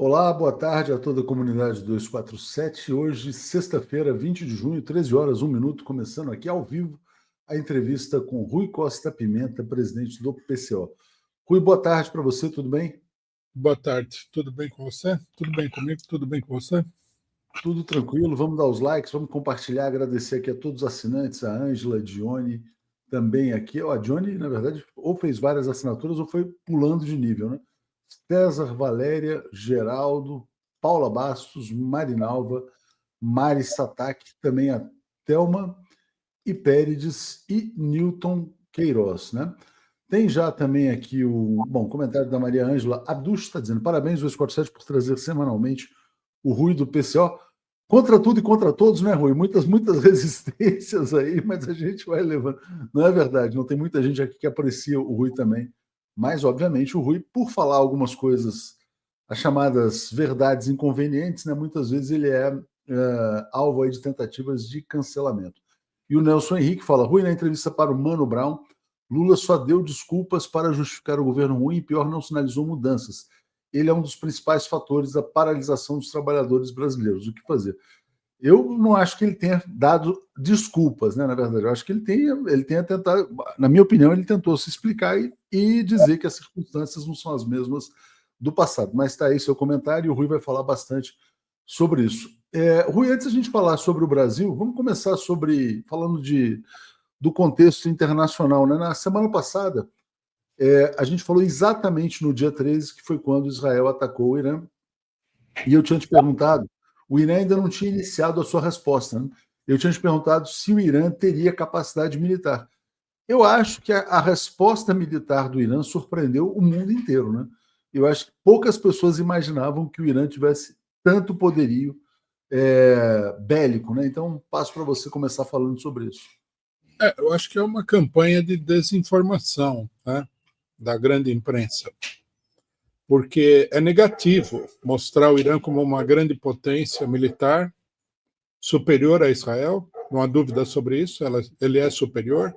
Olá, boa tarde a toda a comunidade 247. Hoje, sexta-feira, 20 de junho, 13 horas, 1 minuto, começando aqui ao vivo a entrevista com Rui Costa Pimenta, presidente do PCO. Rui, boa tarde para você, tudo bem? Boa tarde, tudo bem com você? Tudo bem comigo? Tudo bem com você? Tudo tranquilo, vamos dar os likes, vamos compartilhar, agradecer aqui a todos os assinantes, a Ângela, a Dione, também aqui. A Dione, na verdade, ou fez várias assinaturas ou foi pulando de nível, né? César, Valéria, Geraldo, Paula Bastos, Marinalva, Mari Satak, também a Thelma e Pérides e Newton Queiroz, né? Tem já também aqui o comentário da Maria Ângela. A Dush está dizendo: parabéns, 247, por trazer semanalmente o Rui do PCO. Contra tudo e contra todos, né, Rui? Muitas resistências aí, mas a gente vai levando. Não é verdade, não tem muita gente aqui que aprecia o Rui também. Mas, obviamente, o Rui, por falar algumas coisas, as chamadas verdades inconvenientes, né, muitas vezes ele é alvo aí de tentativas de cancelamento. E o Nelson Henrique fala: Rui, na entrevista para o Mano Brown, Lula só deu desculpas para justificar o governo ruim e, pior, não sinalizou mudanças. Ele é um dos principais fatores da paralisação dos trabalhadores brasileiros. O que fazer? Eu não acho que ele tenha dado desculpas, né? Na verdade, eu acho que ele tenha tentado, na minha opinião, ele tentou se explicar e dizer que as circunstâncias não são as mesmas do passado. Mas está aí seu comentário e o Rui vai falar bastante sobre isso. Rui, antes da gente falar sobre o Brasil, vamos começar falando do contexto internacional, né? Na semana passada, a gente falou exatamente no dia 13, que foi quando Israel atacou o Irã, e eu tinha te perguntado, o Irã ainda não tinha iniciado a sua resposta, né? Eu tinha te perguntado se o Irã teria capacidade militar. Eu acho que a resposta militar do Irã surpreendeu o mundo inteiro, né? Eu acho que poucas pessoas imaginavam que o Irã tivesse tanto poderio bélico, né? Então, passo para você começar falando sobre isso. Eu acho que é uma campanha de desinformação, né, da grande imprensa, porque é negativo mostrar o Irã como uma grande potência militar superior a Israel, não há dúvida sobre isso, ele é superior.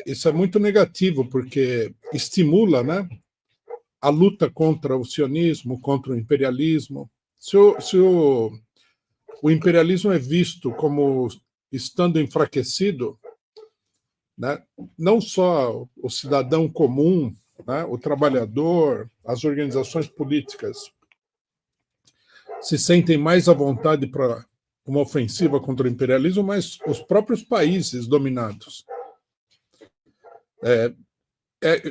Isso é muito negativo, porque estimula, né, a luta contra o sionismo, contra o imperialismo. Se o imperialismo é visto como estando enfraquecido, né, não só o cidadão comum, né, o trabalhador, as organizações políticas se sentem mais à vontade para uma ofensiva contra o imperialismo, mas os próprios países dominados.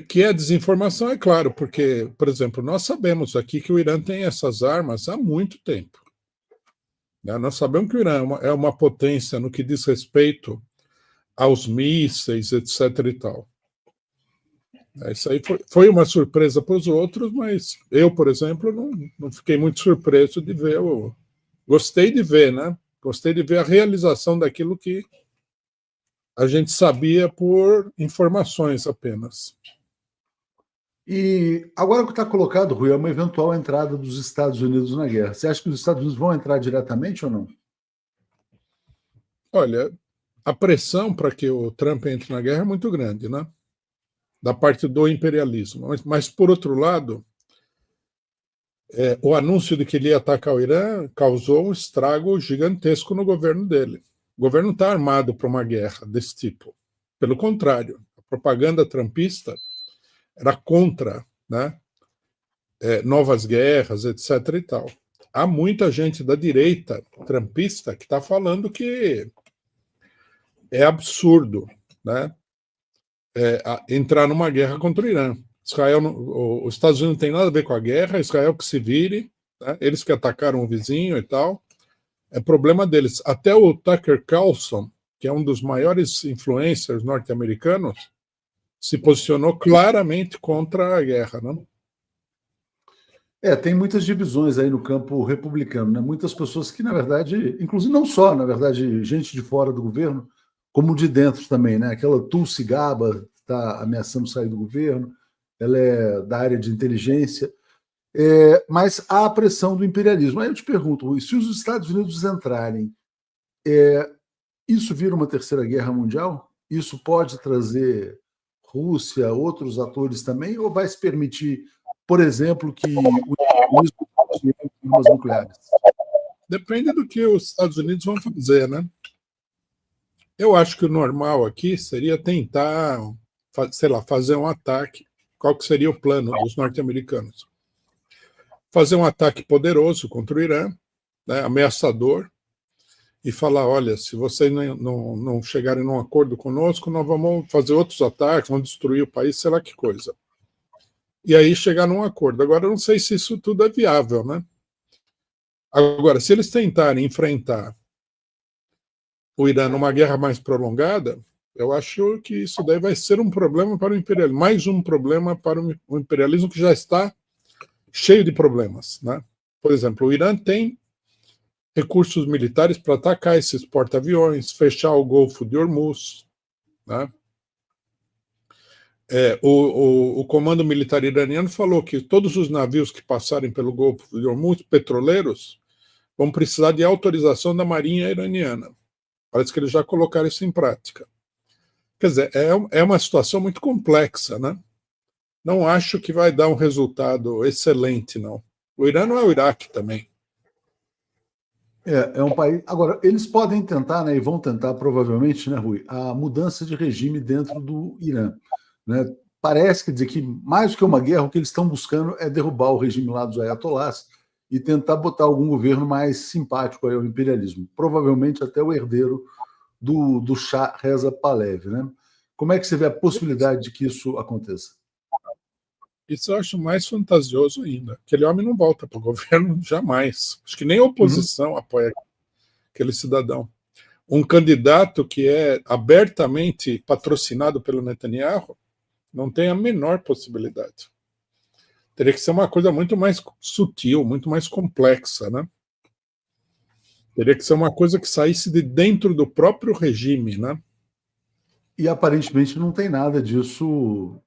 Que a desinformação, é claro, porque, por exemplo, nós sabemos aqui que o Irã tem essas armas há muito tempo. Nós sabemos que o Irã é uma potência no que diz respeito aos mísseis, etc. e tal. Isso aí foi uma surpresa para os outros, mas eu, por exemplo, não fiquei muito surpreso de ver. Gostei de ver, né? Gostei de ver a realização daquilo que a gente sabia por informações apenas. E agora o que está colocado, Rui, é uma eventual entrada dos Estados Unidos na guerra. Você acha que os Estados Unidos vão entrar diretamente ou não? Olha, a pressão para que o Trump entre na guerra é muito grande, né? Da parte do imperialismo. Mas por outro lado, o anúncio de que ele ia atacar o Irã causou um estrago gigantesco no governo dele. O governo não está armado para uma guerra desse tipo. Pelo contrário, a propaganda trumpista era contra, né, novas guerras, etc. e tal. Há muita gente da direita trumpista que está falando que é absurdo, né, entrar numa guerra contra o Irã. Os Estados Unidos não tem nada a ver com a guerra, Israel que se vire, né, eles que atacaram o vizinho e tal, é problema deles. Até o Tucker Carlson, que é um dos maiores influencers norte-americanos, se posicionou claramente contra a guerra, né? Tem muitas divisões aí no campo republicano, né? Muitas pessoas que, na verdade, inclusive não só, na verdade, gente de fora do governo, como de dentro também, né? Aquela Tulsi Gabbard está ameaçando sair do governo, ela é da área de inteligência, mas há a pressão do imperialismo. Aí eu te pergunto, Rui, se os Estados Unidos entrarem, isso vira uma terceira guerra mundial? Isso pode trazer Rússia, outros atores também, ou vai se permitir, por exemplo, que o de armas nucleares? Depende do que os Estados Unidos vão fazer, né? Eu acho que o normal aqui seria tentar, sei lá, fazer um ataque. Qual que seria o plano dos norte-americanos? Fazer um ataque poderoso contra o Irã, né, ameaçador, e falar, olha, se vocês não chegarem num acordo conosco, nós vamos fazer outros ataques, vamos destruir o país, sei lá que coisa. E aí chegar num acordo. Agora, eu não sei se isso tudo é viável, né? Agora, se eles tentarem enfrentar o Irã numa guerra mais prolongada, eu acho que isso daí vai ser um problema para o imperialismo, mais um problema para o imperialismo que já está cheio de problemas, né? Por exemplo, o Irã tem recursos militares para atacar esses porta-aviões, fechar o Golfo de Hormuz, né? O comando militar iraniano falou que todos os navios que passarem pelo Golfo de Hormuz, petroleiros, vão precisar de autorização da Marinha iraniana. Parece que eles já colocaram isso em prática. Quer dizer, é uma situação muito complexa, né? Não acho que vai dar um resultado excelente, não. O Irã não é o Iraque também. É um país. Agora, eles podem tentar, né, e vão tentar provavelmente, né, Rui, a mudança de regime dentro do Irã, né? Parece, quer dizer, que mais do que uma guerra, o que eles estão buscando é derrubar o regime lá dos ayatollahs e tentar botar algum governo mais simpático ao imperialismo. Provavelmente até o herdeiro do Shah Reza Pahlavi, né? Como é que você vê a possibilidade de que isso aconteça? Isso eu acho mais fantasioso ainda. Aquele homem não volta para o governo jamais. Acho que nem a oposição apoia aquele cidadão. Um candidato que é abertamente patrocinado pelo Netanyahu não tem a menor possibilidade. Teria que ser uma coisa muito mais sutil, muito mais complexa, né? Teria que ser uma coisa que saísse de dentro do próprio regime, né? E aparentemente não tem nada disso,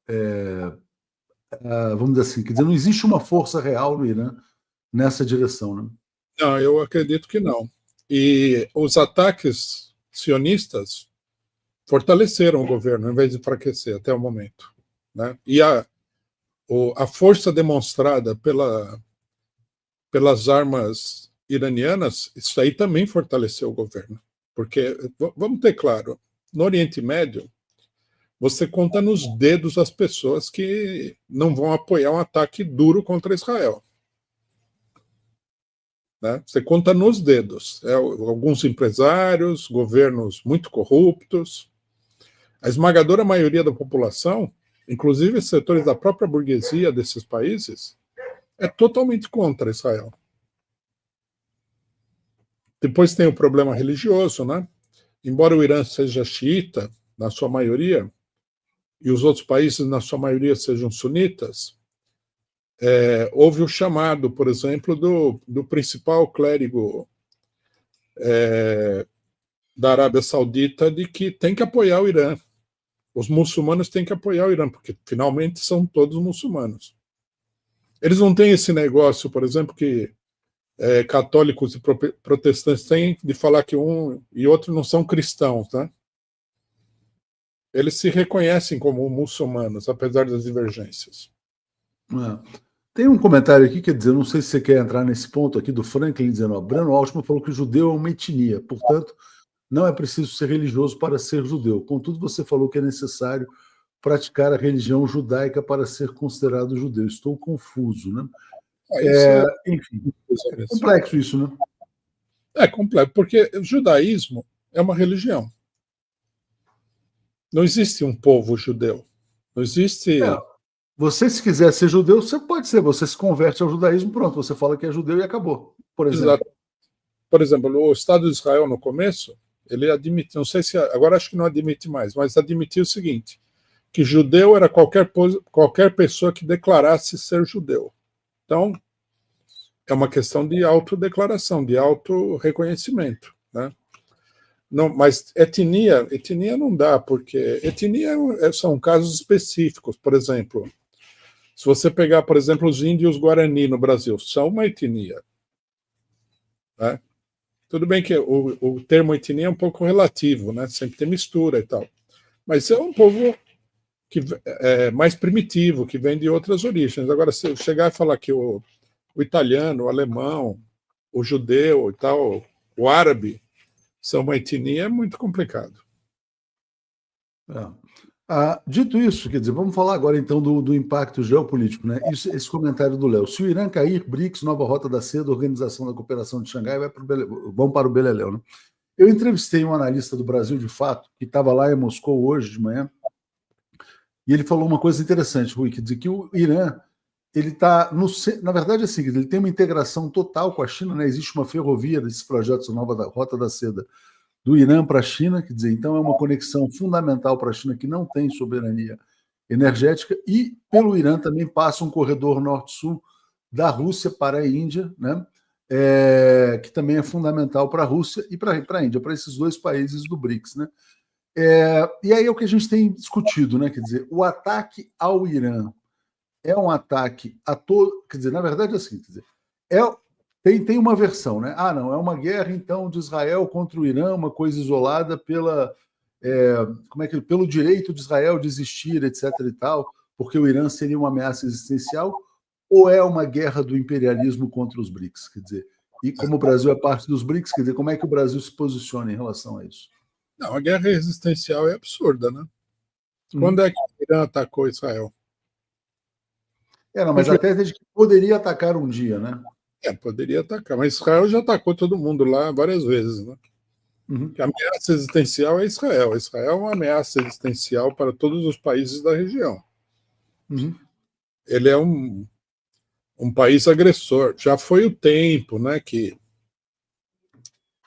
vamos dizer assim, quer dizer, não existe uma força real no Irã nessa direção, né? Não, eu acredito que não. E os ataques sionistas fortaleceram o governo, em vez de enfraquecer até o momento, né? E a força demonstrada pelas armas iranianas, isso aí também fortaleceu o governo. Porque, vamos ter claro, no Oriente Médio, você conta nos dedos as pessoas que não vão apoiar um ataque duro contra Israel. Né? Você conta nos dedos. Alguns empresários, governos muito corruptos. A esmagadora maioria da população, inclusive setores da própria burguesia desses países, é totalmente contra Israel. Depois tem o problema religioso, né? Embora o Irã seja xiita, na sua maioria, e os outros países, na sua maioria, sejam sunitas, houve o chamado, por exemplo, do principal clérigo da Arábia Saudita de que tem que apoiar o Irã. Os muçulmanos têm que apoiar o Irã, porque finalmente são todos muçulmanos. Eles não têm esse negócio, por exemplo, que católicos e protestantes têm de falar que um e outro não são cristãos, né? Eles se reconhecem como muçulmanos, apesar das divergências. Tem um comentário aqui, quer dizer, não sei se você quer entrar nesse ponto aqui do Franklin, dizendo, Breno Altman falou que o judeu é uma etnia, portanto, não é preciso ser religioso para ser judeu. Contudo, você falou que é necessário praticar a religião judaica para ser considerado judeu. Estou confuso, né? Enfim, é complexo isso, né? É complexo, porque o judaísmo é uma religião. Não existe um povo judeu. Não existe... Você, se quiser ser judeu, você pode ser. Você se converte ao judaísmo, pronto. Você fala que é judeu e acabou, por exemplo. Exato. Por exemplo, o Estado de Israel, no começo, ele admite, não sei se agora acho que não admite mais, mas admitiu o seguinte, que judeu era qualquer pessoa que declarasse ser judeu. Então, é uma questão de autodeclaração, de autorreconhecimento, né? Não, mas etnia não dá, porque etnia são casos específicos. Por exemplo, se você pegar, por exemplo, os índios Guarani no Brasil, são uma etnia, né? Tudo bem que o termo etnia é um pouco relativo, né? Sempre tem mistura e tal. Mas é um povo que é mais primitivo, que vem de outras origens. Agora, se eu chegar e falar que o o italiano, o alemão, o judeu e tal, o árabe, são uma etnia muito complicado. Dito isso, quer dizer, vamos falar agora então do impacto geopolítico, né? Esse comentário do Léo. Se o Irã cair, BRICS, nova rota da seda, Organização da Cooperação de Xangai, vão para o beleléu, né? Eu entrevistei um analista do Brasil de Fato, que estava lá em Moscou hoje de manhã, e ele falou uma coisa interessante, Rui, quer dizer que o Irã, ele está, na verdade, assim, ele tem uma integração total com a China, né? Existe uma ferrovia desses projetos, a nova rota da seda, do Irã para a China, quer dizer, então é uma conexão fundamental para a China que não tem soberania energética, e pelo Irã também passa um corredor norte-sul da Rússia para a Índia, né? Que também é fundamental para a Rússia e para a Índia, para esses dois países do BRICS, né? E aí é o que a gente tem discutido, né? Quer dizer, o ataque ao Irã é um ataque a todo, quer dizer, na verdade, assim, quer dizer, tem uma versão, né? Não, é uma guerra, então, de Israel contra o Irã, uma coisa isolada pelo direito de Israel de existir, etc. e tal, porque o Irã seria uma ameaça existencial, ou é uma guerra do imperialismo contra os BRICS? Quer dizer, e como o Brasil é parte dos BRICS, quer dizer, como é que o Brasil se posiciona em relação a isso? Não, a guerra existencial é absurda, né? Quando é que o Irã atacou Israel? Mas até desde que poderia atacar um dia, né? Poderia atacar, mas Israel já atacou todo mundo lá várias vezes, né? A ameaça existencial é Israel. Israel é uma ameaça existencial para todos os países da região. Ele é um país agressor. Já foi o tempo, né, que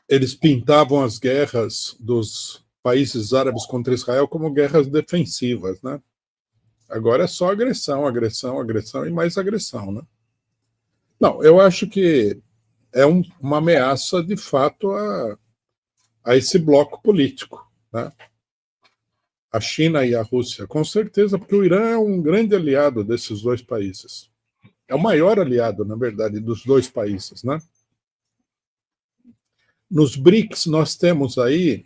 eles pintavam as guerras dos países árabes contra Israel como guerras defensivas, né? Agora é só agressão, agressão, agressão e mais agressão, né? Não, eu acho que é uma ameaça, de fato, a esse bloco político, né? A China e a Rússia, com certeza, porque o Irã é um grande aliado desses dois países. É o maior aliado, na verdade, dos dois países, né? Nos BRICS, nós temos aí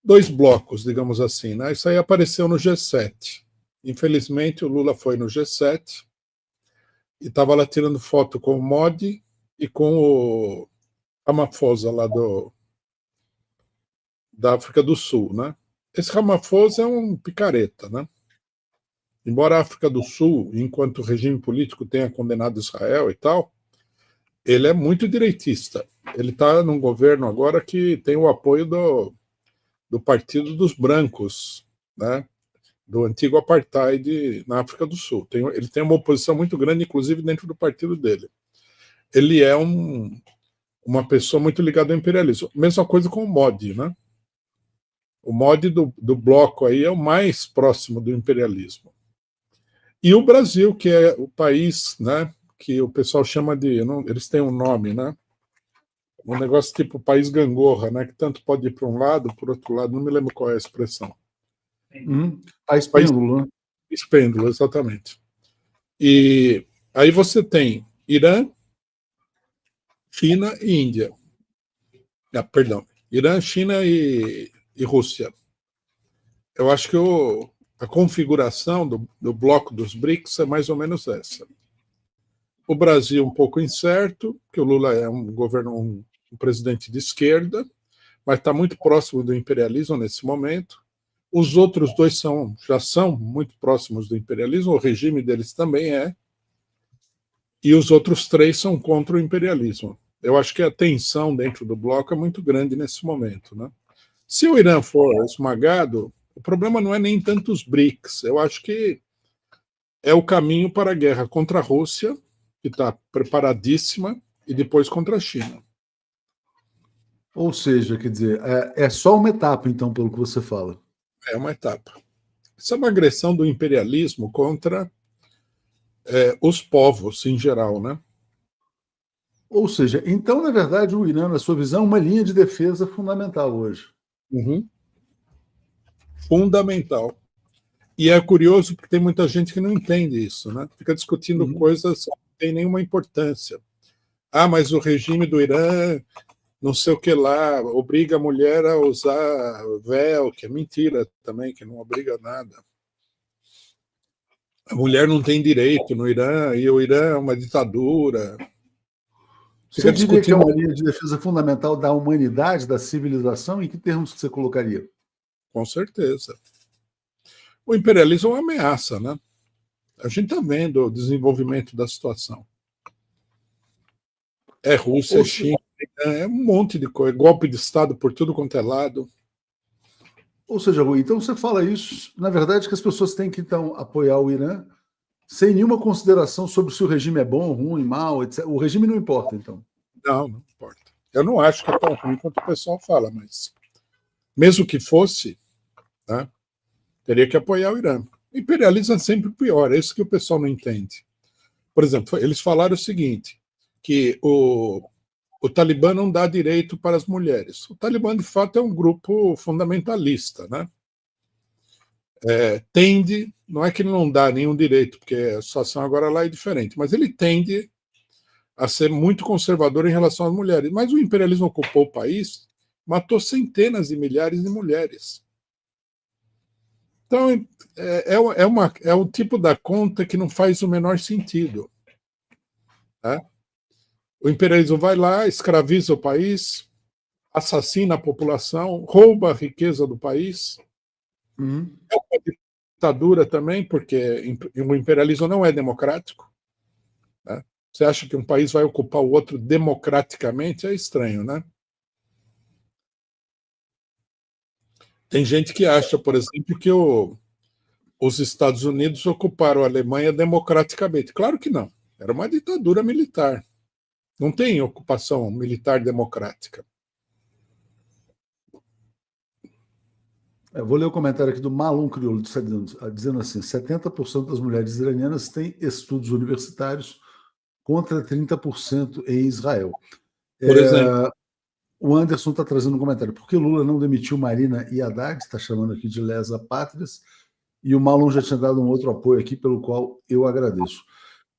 dois blocos, digamos assim, né? Isso aí apareceu no G7. Infelizmente, o Lula foi no G7 e estava lá tirando foto com o Modi e com o Ramaphosa lá da África do Sul, né? Esse Ramaphosa é um picareta, né? Embora a África do Sul, enquanto regime político, tenha condenado Israel e tal, ele é muito direitista. Ele está num governo agora que tem o apoio do Partido dos Brancos, né? Do antigo apartheid na África do Sul. Ele tem uma oposição muito grande, inclusive dentro do partido dele. Ele é uma pessoa muito ligada ao imperialismo. Mesma coisa com o Modi, né? O Modi do bloco aí é o mais próximo do imperialismo. E o Brasil, que é o país, né, que o pessoal chama de... eles têm um nome, né? Um negócio tipo país gangorra, né? Que tanto pode ir para um lado, por outro lado, não me lembro qual é a expressão. País pêndulo, né? País pêndulo, exatamente. E aí você tem Irã, China e Índia. Perdão. Irã, China e Rússia. Eu acho que a configuração do bloco dos BRICS é mais ou menos essa. O Brasil um pouco incerto, porque o Lula é um presidente de esquerda, mas está muito próximo do imperialismo nesse momento. Os outros dois já são muito próximos do imperialismo, o regime deles também é, e os outros três são contra o imperialismo. Eu acho que a tensão dentro do bloco é muito grande nesse momento, né? Se o Irã for esmagado, o problema não é nem tanto os BRICS, eu acho que é o caminho para a guerra contra a Rússia, que está preparadíssima, e depois contra a China. Ou seja, quer dizer, é só uma etapa, então, pelo que você fala. É uma etapa. Isso é uma agressão do imperialismo contra os povos em geral, né? Ou seja, então, na verdade, o Irã, na sua visão, é uma linha de defesa fundamental hoje. Fundamental. E é curioso porque tem muita gente que não entende isso, né? Fica discutindo coisas que não têm nenhuma importância. Mas o regime do Irã, não sei o que lá, obriga a mulher a usar véu, que é mentira também, que não obriga nada. a mulher não tem direito no Irã, e o Irã é uma ditadura. Você Fica diria que é discutindo uma linha de defesa fundamental da humanidade, da civilização? Em que termos que você colocaria? com certeza. O imperialismo é uma ameaça, né? A gente está vendo o desenvolvimento da situação. É Rússia, é China, é um monte de coisa, golpe de Estado por tudo quanto é lado. Ou seja, Rui, então você fala isso, na verdade, que as pessoas têm que então apoiar o Irã sem nenhuma consideração sobre se o regime é bom, ruim, mal, etc. O regime não importa, então. Não, não importa. Eu não acho que é tão ruim quanto o pessoal fala, mas mesmo que fosse, né, teria que apoiar o Irã. O imperialismo é sempre pior, é isso que o pessoal não entende. Por exemplo, eles falaram o seguinte, que o Talibã não dá direito para as mulheres. O Talibã, de fato, é um grupo fundamentalista, né? Tende, não é que ele não dá nenhum direito, porque a situação agora lá é diferente, mas ele tende a ser muito conservador em relação às mulheres. Mas o imperialismo ocupou o país, matou centenas de milhares de mulheres. Então, é o tipo da conta que não faz o menor sentido. Né? O imperialismo vai lá, escraviza o país, assassina a população, rouba a riqueza do país. É uma ditadura também, porque o imperialismo não é democrático. Né? Você acha que um país vai ocupar o outro democraticamente? É estranho, né? Tem gente que acha, por exemplo, que os Estados Unidos ocuparam a Alemanha democraticamente. Claro que não. Era uma ditadura militar. Não tem ocupação militar democrática. Eu vou ler o comentário aqui do Malum Crioulo, dizendo assim: 70% das mulheres iranianas têm estudos universitários contra 30% em Israel. Por exemplo, O Anderson está trazendo um comentário. Por que Lula não demitiu Marina e Haddad? Está chamando aqui de lesa pátrias. E o Malum já tinha dado um outro apoio aqui, pelo qual eu agradeço.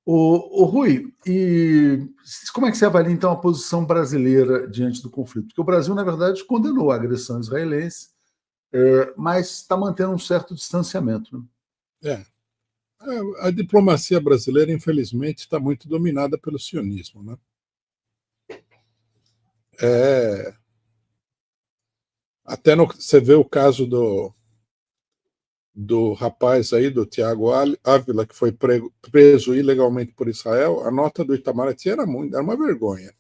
O Rui, e como é que você avalia, então, a posição brasileira diante do conflito? Porque o Brasil, na verdade, condenou a agressão israelense, mas está mantendo um certo distanciamento. né? A diplomacia brasileira, infelizmente, está muito dominada pelo sionismo. Né? Até você vê o caso do rapaz aí, do Tiago Ávila, que foi preso ilegalmente por Israel. A nota do Itamaraty era uma vergonha.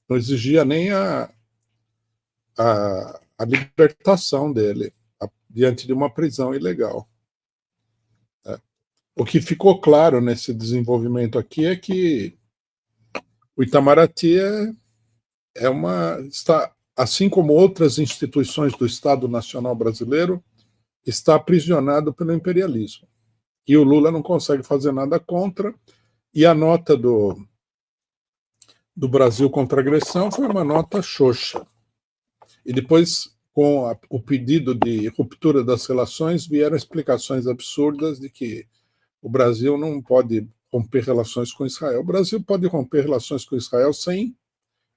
Não exigia nem a libertação dele diante de uma prisão ilegal. O que ficou claro nesse desenvolvimento aqui é que o Itamaraty está, assim como outras instituições do Estado Nacional Brasileiro, está aprisionado pelo imperialismo. E o Lula não consegue fazer nada contra, e a nota do Brasil contra a agressão foi uma nota xoxa. E depois, com o pedido de ruptura das relações, vieram explicações absurdas de que o Brasil não pode romper relações com Israel. O Brasil pode romper relações com Israel sem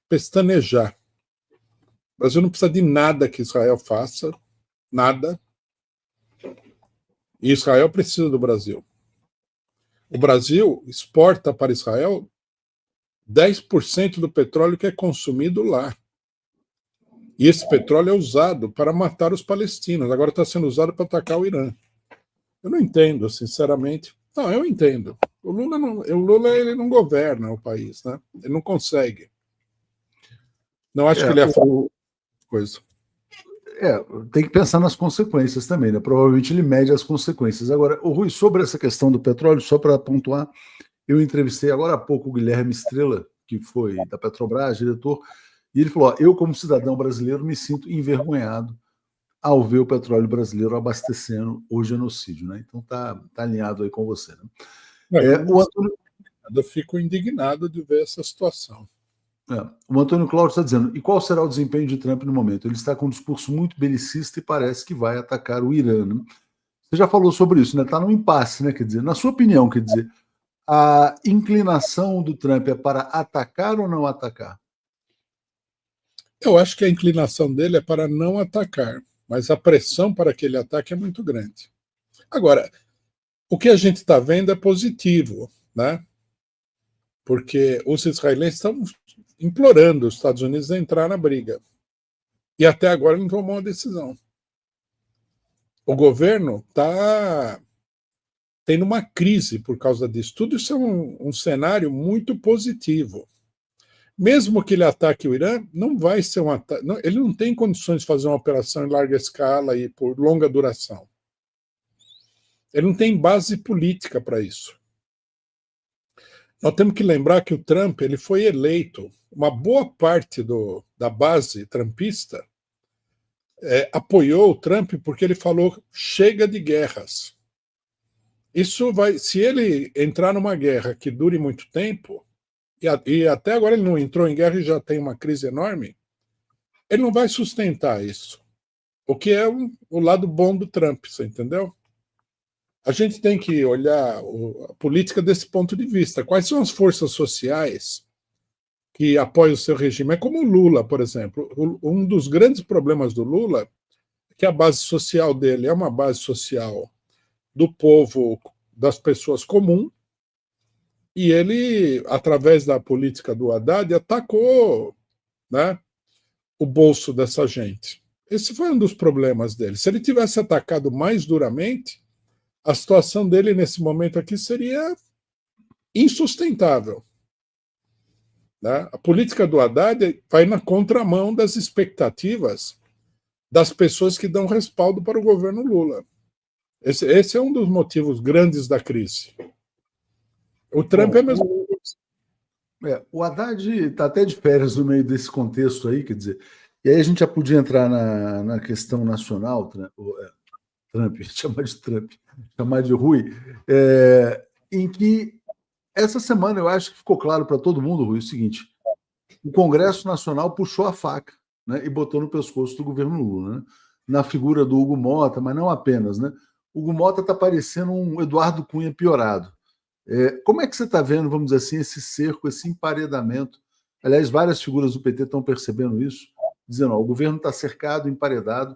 pestanejar. O Brasil não precisa de nada que Israel faça, nada. E Israel precisa do Brasil. O Brasil exporta para Israel 10% do petróleo que é consumido lá. E esse petróleo é usado para matar os palestinos. Agora está sendo usado para atacar o Irã. Eu não entendo, sinceramente. Não, eu entendo. O Lula ele não governa o país, né? Ele não consegue. Não acho que ele é coisa. Tem que pensar nas consequências também, né? Provavelmente ele mede as consequências. Agora, o Rui, sobre essa questão do petróleo, só para pontuar, eu entrevistei agora há pouco o Guilherme Estrela, que foi da Petrobras, diretor, e ele falou: eu, como cidadão brasileiro, me sinto envergonhado ao ver o petróleo brasileiro abastecendo o genocídio, né? Então tá alinhado aí com você, né? Eu fico indignado de ver essa situação. O Antônio Cláudio está dizendo: e qual será o desempenho de Trump no momento? Ele está com um discurso muito belicista e parece que vai atacar o Irã. Né? Você já falou sobre isso, né? Está num impasse, né? Quer dizer, na sua opinião, quer dizer, a inclinação do Trump é para atacar ou não atacar? Eu acho que a inclinação dele é para não atacar, mas a pressão para que ele ataque é muito grande. Agora, O que a gente está vendo é positivo, né? Porque os israelenses estão implorando os Estados Unidos a entrar na briga. E até agora não tomou uma decisão. O governo está tendo uma crise por causa disso. Tudo isso é um cenário muito positivo. Mesmo que ele ataque o Irã, não vai ser um ataque. Ele não tem condições de fazer uma operação em larga escala e por longa duração. Ele não tem base política para isso. Nós temos que lembrar que o Trump ele foi eleito, uma boa parte da base trumpista apoiou o Trump porque ele falou chega de guerras. Isso vai, se ele entrar numa guerra que dure muito tempo, e até agora ele não entrou em guerra e já tem uma crise enorme, ele não vai sustentar isso. O que é o lado bom do Trump, você entendeu? A gente tem que olhar a política desse ponto de vista. Quais são as forças sociais que apoiam o seu regime? É como o Lula, por exemplo. Um dos grandes problemas do Lula é que a base social dele é uma base social do povo, das pessoas comuns, e ele, através da política do Haddad, atacou, né, o bolso dessa gente. Esse foi um dos problemas dele. Se ele tivesse atacado mais duramente, a situação dele nesse momento aqui seria insustentável. Né? A política do Haddad vai na contramão das expectativas das pessoas que dão respaldo para o governo Lula. Esse é um dos motivos grandes da crise. O Trump é mesmo. O Haddad está até de férias no meio desse contexto aí, quer dizer, e aí a gente já podia entrar na questão nacional, Trump, chamar de Trump, chamar de Rui, em que essa semana eu acho que ficou claro para todo mundo, Rui, o seguinte: o Congresso Nacional puxou a faca, né, e botou no pescoço do governo Lula, né, na figura do Hugo Mota, mas não apenas. Né? O Hugo Mota está parecendo um Eduardo Cunha piorado. Como é que você está vendo, vamos dizer assim, esse cerco, esse emparedamento? Aliás, várias figuras do PT estão percebendo isso, dizendo: o governo está cercado, emparedado.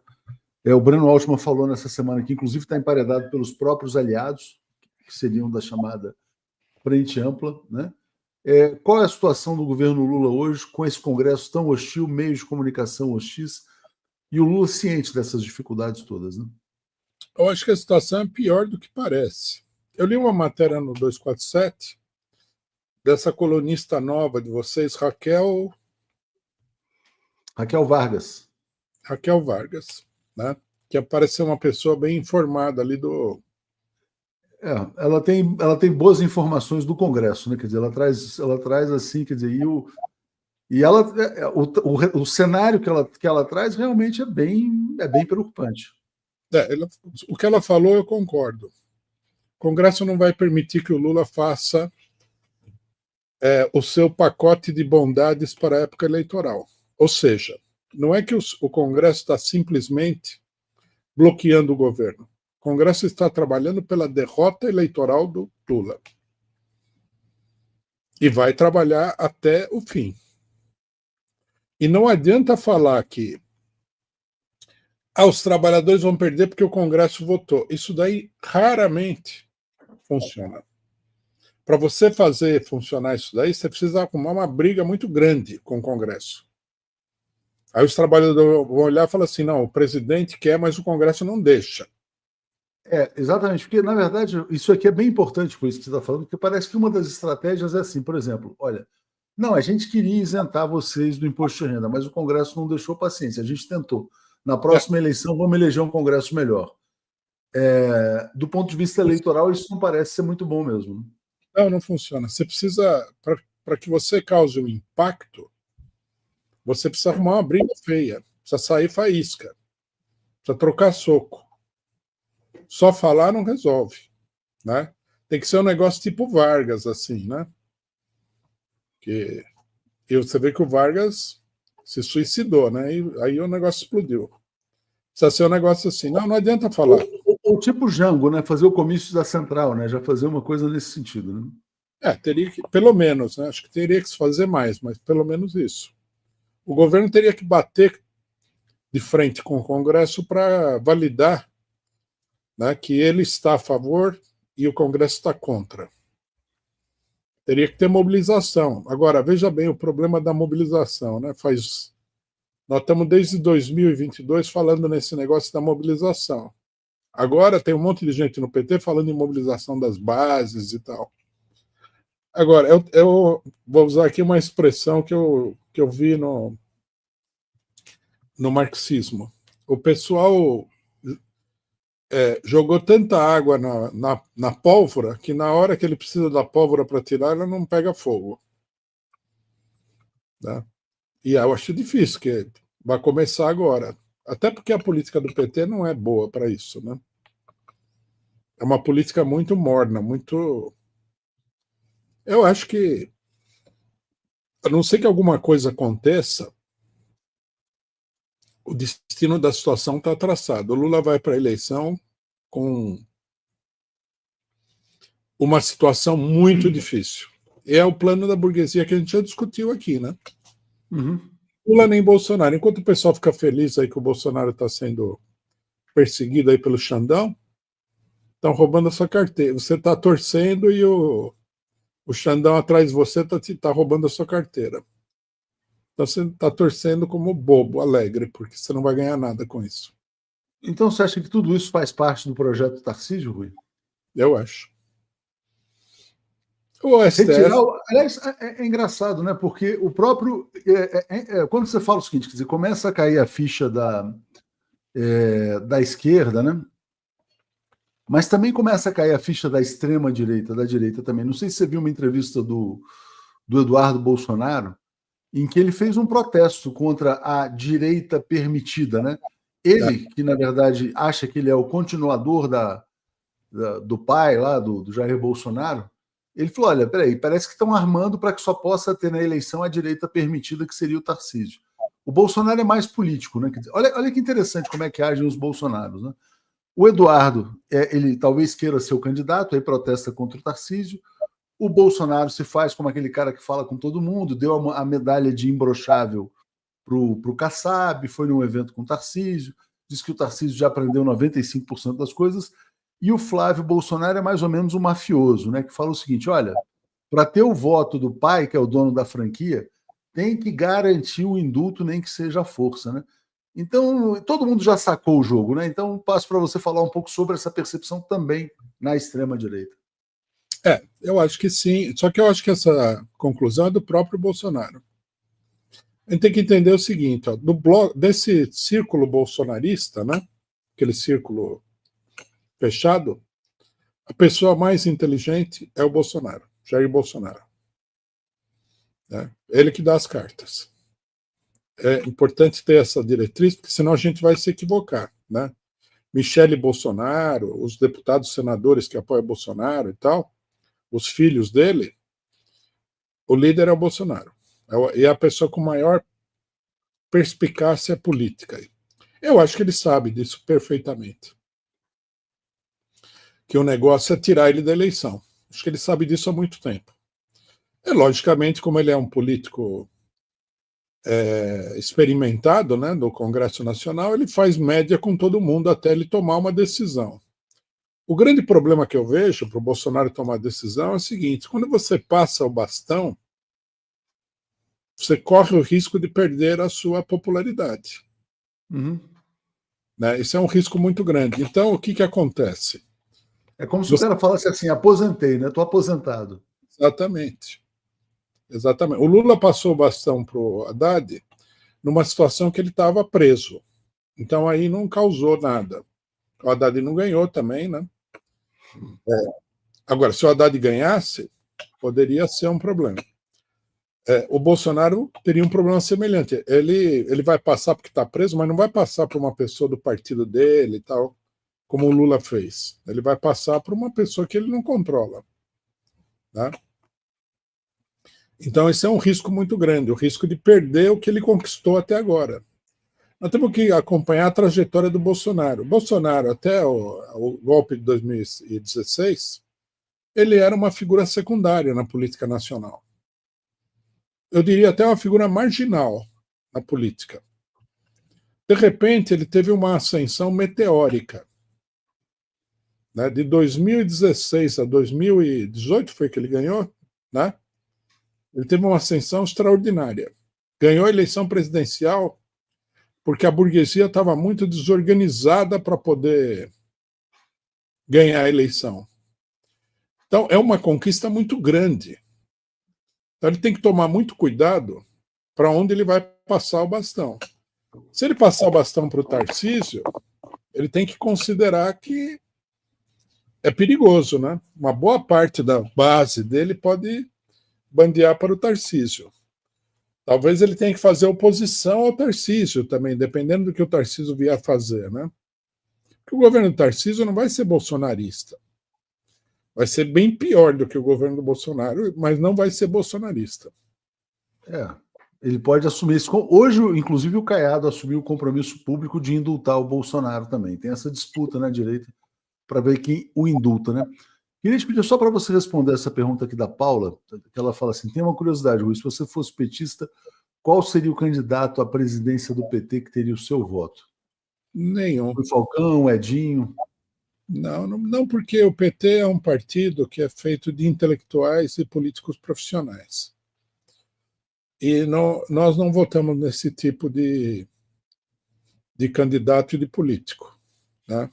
O Breno Altman falou nessa semana que, inclusive, está emparedado pelos próprios aliados, que seriam da chamada Frente Ampla. Né? Qual é a situação do governo Lula hoje, com esse Congresso tão hostil, meios de comunicação hostis, e o Lula ciente dessas dificuldades todas? Né? Eu acho que a situação é pior do que parece. Eu li uma matéria no 247 dessa colunista nova de vocês, Raquel Vargas. Raquel Vargas, né? Que apareceu uma pessoa bem informada ali do. Ela tem boas informações do Congresso, né? Quer dizer, ela traz assim, quer dizer, o cenário que ela traz realmente é bem preocupante. O que ela falou, eu concordo. O Congresso não vai permitir que o Lula faça o seu pacote de bondades para a época eleitoral. Ou seja, não é que o Congresso está simplesmente bloqueando o governo. O Congresso está trabalhando pela derrota eleitoral do Lula. E vai trabalhar até o fim. E não adianta falar que os trabalhadores vão perder porque o Congresso votou. Isso daí raramente funciona. Para você fazer funcionar isso daí, você precisa arrumar uma briga muito grande com o Congresso. Aí os trabalhadores vão olhar e falar assim: não, o presidente quer, mas o Congresso não deixa. Exatamente, porque, na verdade, isso aqui é bem importante com isso que você está falando, porque parece que uma das estratégias é assim, por exemplo, olha, não, a gente queria isentar vocês do imposto de renda, mas o Congresso não deixou, paciência, a gente tentou. Na próxima eleição, vamos eleger um Congresso melhor. Do ponto de vista eleitoral, isso não parece ser muito bom mesmo. Não funciona. Você precisa, para que você cause um impacto, você precisa arrumar uma briga feia, precisa sair faísca, precisa trocar soco. Só falar não resolve, né? Tem que ser um negócio tipo Vargas, assim, né? E você vê que o Vargas se suicidou, né? E aí o negócio explodiu. Precisa ser um negócio assim. Não adianta falar. Ou tipo Jango, né? Fazer o comício da Central, né? Já fazer uma coisa nesse sentido, né? Teria que, pelo menos, né? Acho que teria que se fazer mais, mas pelo menos isso. O governo teria que bater de frente com o Congresso para validar, né, que ele está a favor e o Congresso está contra. Teria que ter mobilização. Agora, veja bem o problema da mobilização, né? Nós estamos desde 2022 falando nesse negócio da mobilização. Agora tem um monte de gente no PT falando em mobilização das bases e tal. Agora, eu vou usar aqui uma expressão que eu vi no marxismo. O pessoal jogou tanta água na pólvora que na hora que ele precisa da pólvora para tirar, ela não pega fogo. Tá? E eu acho difícil, que vai começar agora. Até porque a política do PT não é boa para isso. Né? É uma política muito morna, muito... Eu acho que, a não ser que alguma coisa aconteça, o destino da situação está traçado. O Lula vai para a eleição com uma situação muito difícil. É o plano da burguesia que a gente já discutiu aqui, né? Uhum. Lula nem Bolsonaro. Enquanto o pessoal fica feliz aí que o Bolsonaro está sendo perseguido aí pelo Xandão, estão roubando a sua carteira. Você está torcendo e o Xandão atrás de você está roubando a sua carteira. Então você está torcendo como bobo, alegre, porque você não vai ganhar nada com isso. Então você acha que tudo isso faz parte do projeto Tarcísio, Rui? Eu acho. O STF... Aliás, é engraçado, né? Porque o próprio... quando você fala o seguinte, quer dizer, começa a cair a ficha da esquerda, né? Mas também começa a cair a ficha da extrema-direita, da direita também. Não sei se você viu uma entrevista do Eduardo Bolsonaro, em que ele fez um protesto contra a direita permitida, né? Ele, que na verdade acha que ele é o continuador do pai lá, do Jair Bolsonaro, ele falou, olha, peraí, parece que estão armando para que só possa ter na eleição a direita permitida, que seria o Tarcísio. O Bolsonaro é mais político, né? Quer dizer, olha que interessante como é que agem os Bolsonaros, né? O Eduardo, ele talvez queira ser o candidato, aí protesta contra o Tarcísio. O Bolsonaro se faz como aquele cara que fala com todo mundo, deu a medalha de imbrochável para o Kassab, foi num evento com o Tarcísio, diz que o Tarcísio já aprendeu 95% das coisas, e o Flávio Bolsonaro é mais ou menos um mafioso, né, que fala o seguinte, olha, para ter o voto do pai, que é o dono da franquia, tem que garantir o indulto, nem que seja a força, né? Então, todo mundo já sacou o jogo, né? Então, passo para você falar um pouco sobre essa percepção também na extrema-direita. Eu acho que sim, só que eu acho que essa conclusão é do próprio Bolsonaro. A gente tem que entender o seguinte, ó, desse círculo bolsonarista, né, aquele círculo fechado, a pessoa mais inteligente é o Bolsonaro, Jair Bolsonaro. Né? Ele que dá as cartas. É importante ter essa diretriz, porque senão a gente vai se equivocar. Né? Michele Bolsonaro, os deputados senadores que apoiam Bolsonaro e tal, os filhos dele, o líder é o Bolsonaro. É a pessoa com maior perspicácia política. Eu acho que ele sabe disso perfeitamente. Que o negócio é tirar ele da eleição. Acho que ele sabe disso há muito tempo. E, logicamente, como ele é um político experimentado, né, do Congresso Nacional, ele faz média com todo mundo até ele tomar uma decisão. O grande problema que eu vejo para o Bolsonaro tomar decisão é o seguinte, quando você passa o bastão, você corre o risco de perder a sua popularidade. Uhum. Né? Isso é um risco muito grande. Então, o que acontece? É como se o cara falasse assim, aposentei, né? Estou aposentado. Exatamente. Exatamente. O Lula passou o bastão para o Haddad numa situação que ele estava preso. Então, aí não causou nada. O Haddad não ganhou também, né? Agora, se o Haddad ganhasse, poderia ser um problema. O Bolsonaro teria um problema semelhante. Ele vai passar porque está preso, mas não vai passar para uma pessoa do partido dele e tal, como o Lula fez. Ele vai passar para uma pessoa que ele não controla. Tá? Então, esse é um risco muito grande, o risco de perder o que ele conquistou até agora. Nós temos que acompanhar a trajetória do Bolsonaro. Bolsonaro, até o golpe de 2016, ele era uma figura secundária na política nacional. Eu diria até uma figura marginal na política. De repente, ele teve uma ascensão meteórica. né, de 2016 a 2018 foi que ele ganhou, né? Ele teve uma ascensão extraordinária. Ganhou a eleição presidencial porque a burguesia estava muito desorganizada para poder ganhar a eleição. Então, é uma conquista muito grande. Então, ele tem que tomar muito cuidado para onde ele vai passar o bastão. Se ele passar o bastão para o Tarcísio, ele tem que considerar que é perigoso, né? Uma boa parte da base dele pode bandear para o Tarcísio. Talvez ele tenha que fazer oposição ao Tarcísio também, dependendo do que o Tarcísio vier a fazer, né? Porque o governo do Tarcísio não vai ser bolsonarista. Vai ser bem pior do que o governo do Bolsonaro, mas não vai ser bolsonarista. Ele pode assumir isso. Hoje, inclusive, o Caiado assumiu o compromisso público de indultar o Bolsonaro também. Tem essa disputa na direita para ver quem o indulta, né? Queria te pedir só para você responder essa pergunta aqui da Paula, que ela fala assim, tem uma curiosidade, Rui, se você fosse petista, qual seria o candidato à presidência do PT que teria o seu voto? Nenhum. O Falcão, o Edinho? Não, porque o PT é um partido que é feito de intelectuais e políticos profissionais. E nós não votamos nesse tipo de candidato e de político, né?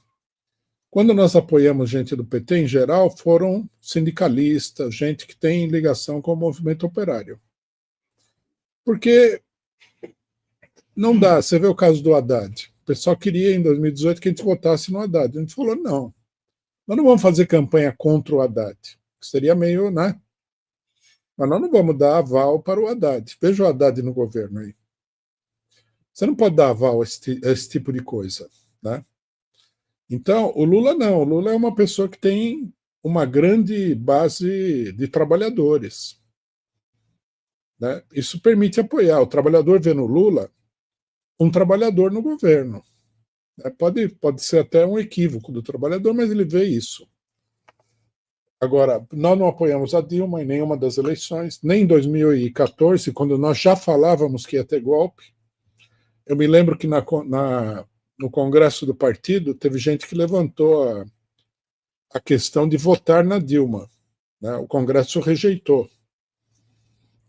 Quando nós apoiamos gente do PT, em geral, foram sindicalistas, gente que tem ligação com o movimento operário. Porque não dá, você vê o caso do Haddad. O pessoal queria, em 2018, que a gente votasse no Haddad. A gente falou, não, nós não vamos fazer campanha contra o Haddad. Seria meio, né? Mas nós não vamos dar aval para o Haddad. Veja o Haddad no governo aí. Você não pode dar aval a esse tipo de coisa, né? Então, o Lula não. O Lula é uma pessoa que tem uma grande base de trabalhadores, né? Isso permite apoiar. O trabalhador vê no Lula um trabalhador no governo. Pode ser até um equívoco do trabalhador, mas ele vê isso. Agora, nós não apoiamos a Dilma em nenhuma das eleições, nem em 2014, quando nós já falávamos que ia ter golpe. Eu me lembro que no Congresso do partido teve gente que levantou a questão de votar na Dilma, né? O Congresso rejeitou.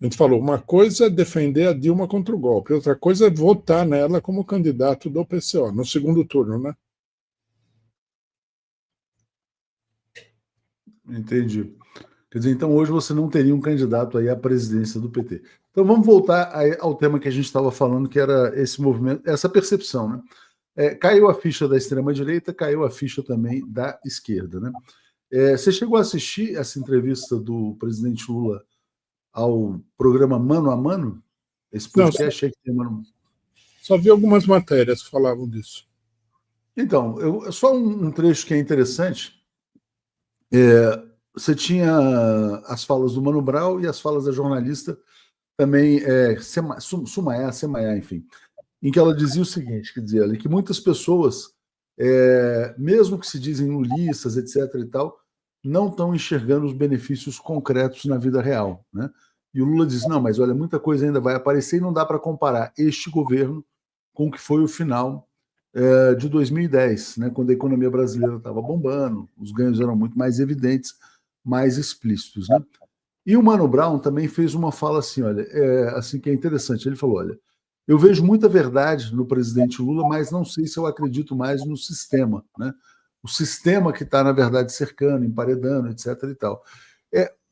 A gente falou, uma coisa é defender a Dilma contra o golpe, outra coisa é votar nela como candidato do PCO, no segundo turno, né? Entendi. Quer dizer, então hoje você não teria um candidato aí à presidência do PT. Então vamos voltar ao tema que a gente estava falando, que era esse movimento, essa percepção, né? Caiu a ficha da extrema-direita, caiu a ficha também da esquerda, né? Você chegou a assistir essa entrevista do presidente Lula ao programa Mano a Mano? Esse podcast aí que tem Mano a Mano? Só vi algumas matérias que falavam disso. Então, só um trecho que é interessante. Você tinha as falas do Mano Brown e as falas da jornalista também, Sumaya, enfim, em que ela dizia o seguinte, quer dizer, que muitas pessoas, mesmo que se dizem lulistas, etc. e tal, não estão enxergando os benefícios concretos na vida real, né? E o Lula diz, não, mas olha, muita coisa ainda vai aparecer e não dá para comparar este governo com o que foi o final de 2010, né, quando a economia brasileira estava bombando, os ganhos eram muito mais evidentes, mais explícitos, né? E o Mano Brown também fez uma fala assim, olha, assim que é interessante. Ele falou, olha, eu vejo muita verdade no presidente Lula, mas não sei se eu acredito mais no sistema, né? O sistema que está, na verdade, cercando, emparedando, etc. e tal.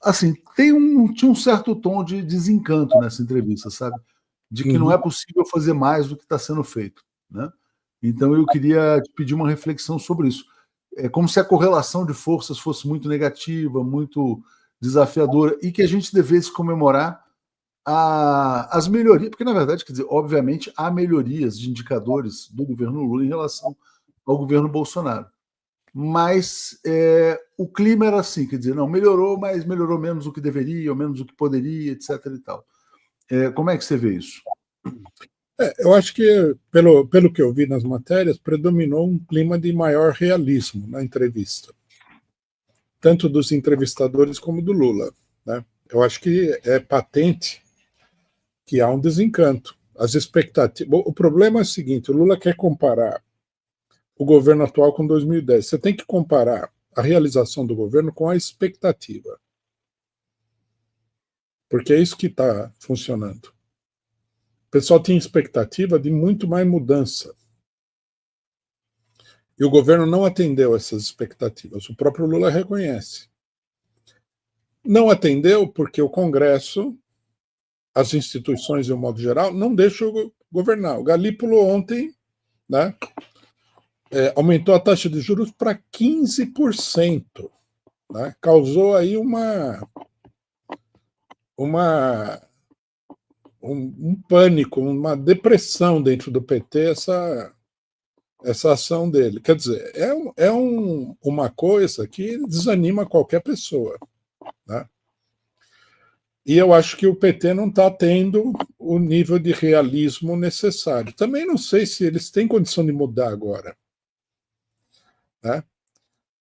Assim, tinha um certo tom de desencanto nessa entrevista, sabe? De que não é possível fazer mais do que está sendo feito, né? Então eu queria te pedir uma reflexão sobre isso. É como se a correlação de forças fosse muito negativa, muito desafiadora, e que a gente devesse comemorar as melhorias, porque na verdade, quer dizer, obviamente há melhorias de indicadores do governo Lula em relação ao governo Bolsonaro. Mas o clima era assim, quer dizer, não, melhorou, mas melhorou menos do que deveria, ou menos do que poderia, etc. e tal. Como é que você vê isso? Eu acho que, pelo que eu vi nas matérias, predominou um clima de maior realismo na entrevista, tanto dos entrevistadores como do Lula, né? Eu acho que é patente que há um desencanto. As expectativas. O problema é o seguinte: o Lula quer comparar o governo atual com 2010. Você tem que comparar a realização do governo com a expectativa. Porque é isso que está funcionando. O pessoal tinha expectativa de muito mais mudança. E o governo não atendeu essas expectativas. O próprio Lula reconhece. Não atendeu porque o Congresso, as instituições de um modo geral, não deixam governar. O Galípolo ontem, né, aumentou a taxa de juros para 15%. Né, causou aí um pânico, uma depressão dentro do PT, essa ação dele. Quer dizer, uma coisa que desanima qualquer pessoa. Né? E eu acho que o PT não está tendo o nível de realismo necessário. Também não sei se eles têm condição de mudar agora. Né?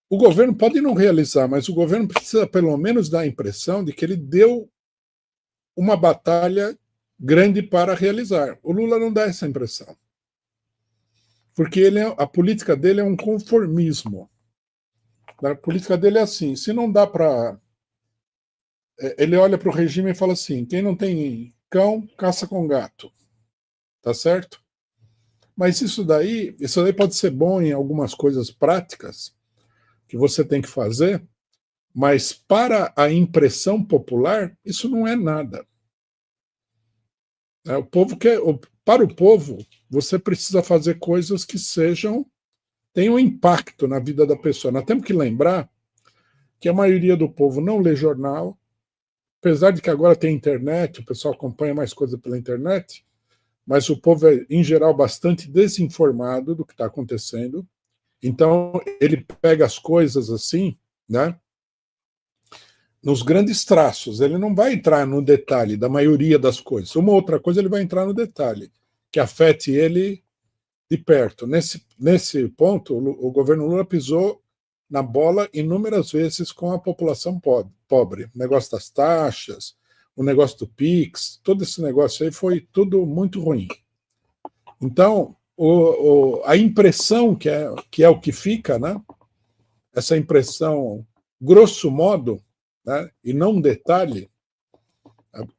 O governo pode não realizar, mas o governo precisa pelo menos dar a impressão de que ele deu uma batalha grande para realizar. O Lula não dá essa impressão. Porque a política dele é um conformismo. A política dele é assim, se não dá para... Ele olha para o regime e fala assim, quem não tem cão, caça com gato. Tá certo? Mas isso daí pode ser bom em algumas coisas práticas que você tem que fazer, mas para a impressão popular, isso não é nada. Para o povo, você precisa fazer coisas que tenham impacto na vida da pessoa. Nós temos que lembrar que a maioria do povo não lê jornal, apesar de que agora tem internet, o pessoal acompanha mais coisas pela internet, mas o povo é, em geral, bastante desinformado do que está acontecendo. Então, ele pega as coisas assim, né, nos grandes traços. Ele não vai entrar no detalhe da maioria das coisas. Uma outra coisa ele vai entrar no detalhe, que afete ele de perto. Nesse ponto, o governo Lula pisou na bola inúmeras vezes com a população pobre. O negócio das taxas, o negócio do PIX, todo esse negócio aí foi tudo muito ruim. Então, a impressão que é o que fica, né? Essa impressão, grosso modo, né? E não um detalhe,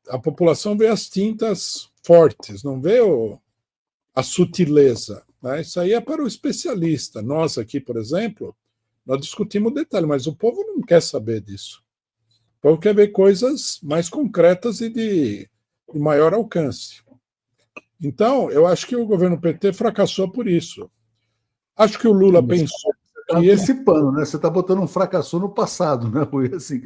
a população vê as tintas fortes, não vê a sutileza. Né? Isso aí é para o especialista. Nós aqui, por exemplo, nós discutimos o detalhe, mas o povo não quer saber disso. O povo quer ver coisas mais concretas e de maior alcance. Então, eu acho que o governo PT fracassou por isso. Acho que o Lula pensou... Está antecipando, né? Você está botando um fracassou no passado, né, Rui? Assim,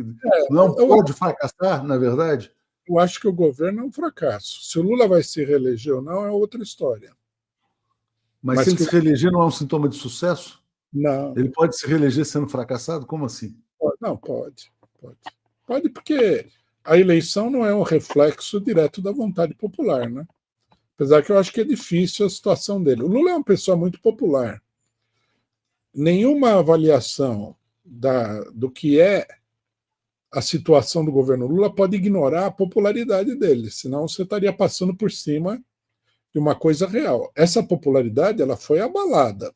não pode fracassar, na verdade? Eu acho que o governo é um fracasso. Se o Lula vai se reeleger ou não é outra história. Mas se ele se reeleger, não é um sintoma de sucesso? Não. Ele pode se reeleger sendo fracassado? Como assim? Não, pode. Pode porque a eleição não é um reflexo direto da vontade popular, né? Apesar que eu acho que é difícil a situação dele. O Lula é uma pessoa muito popular. Nenhuma avaliação do que é a situação do governo Lula pode ignorar a popularidade dele, senão você estaria passando por cima de uma coisa real. Essa popularidade ela foi abalada,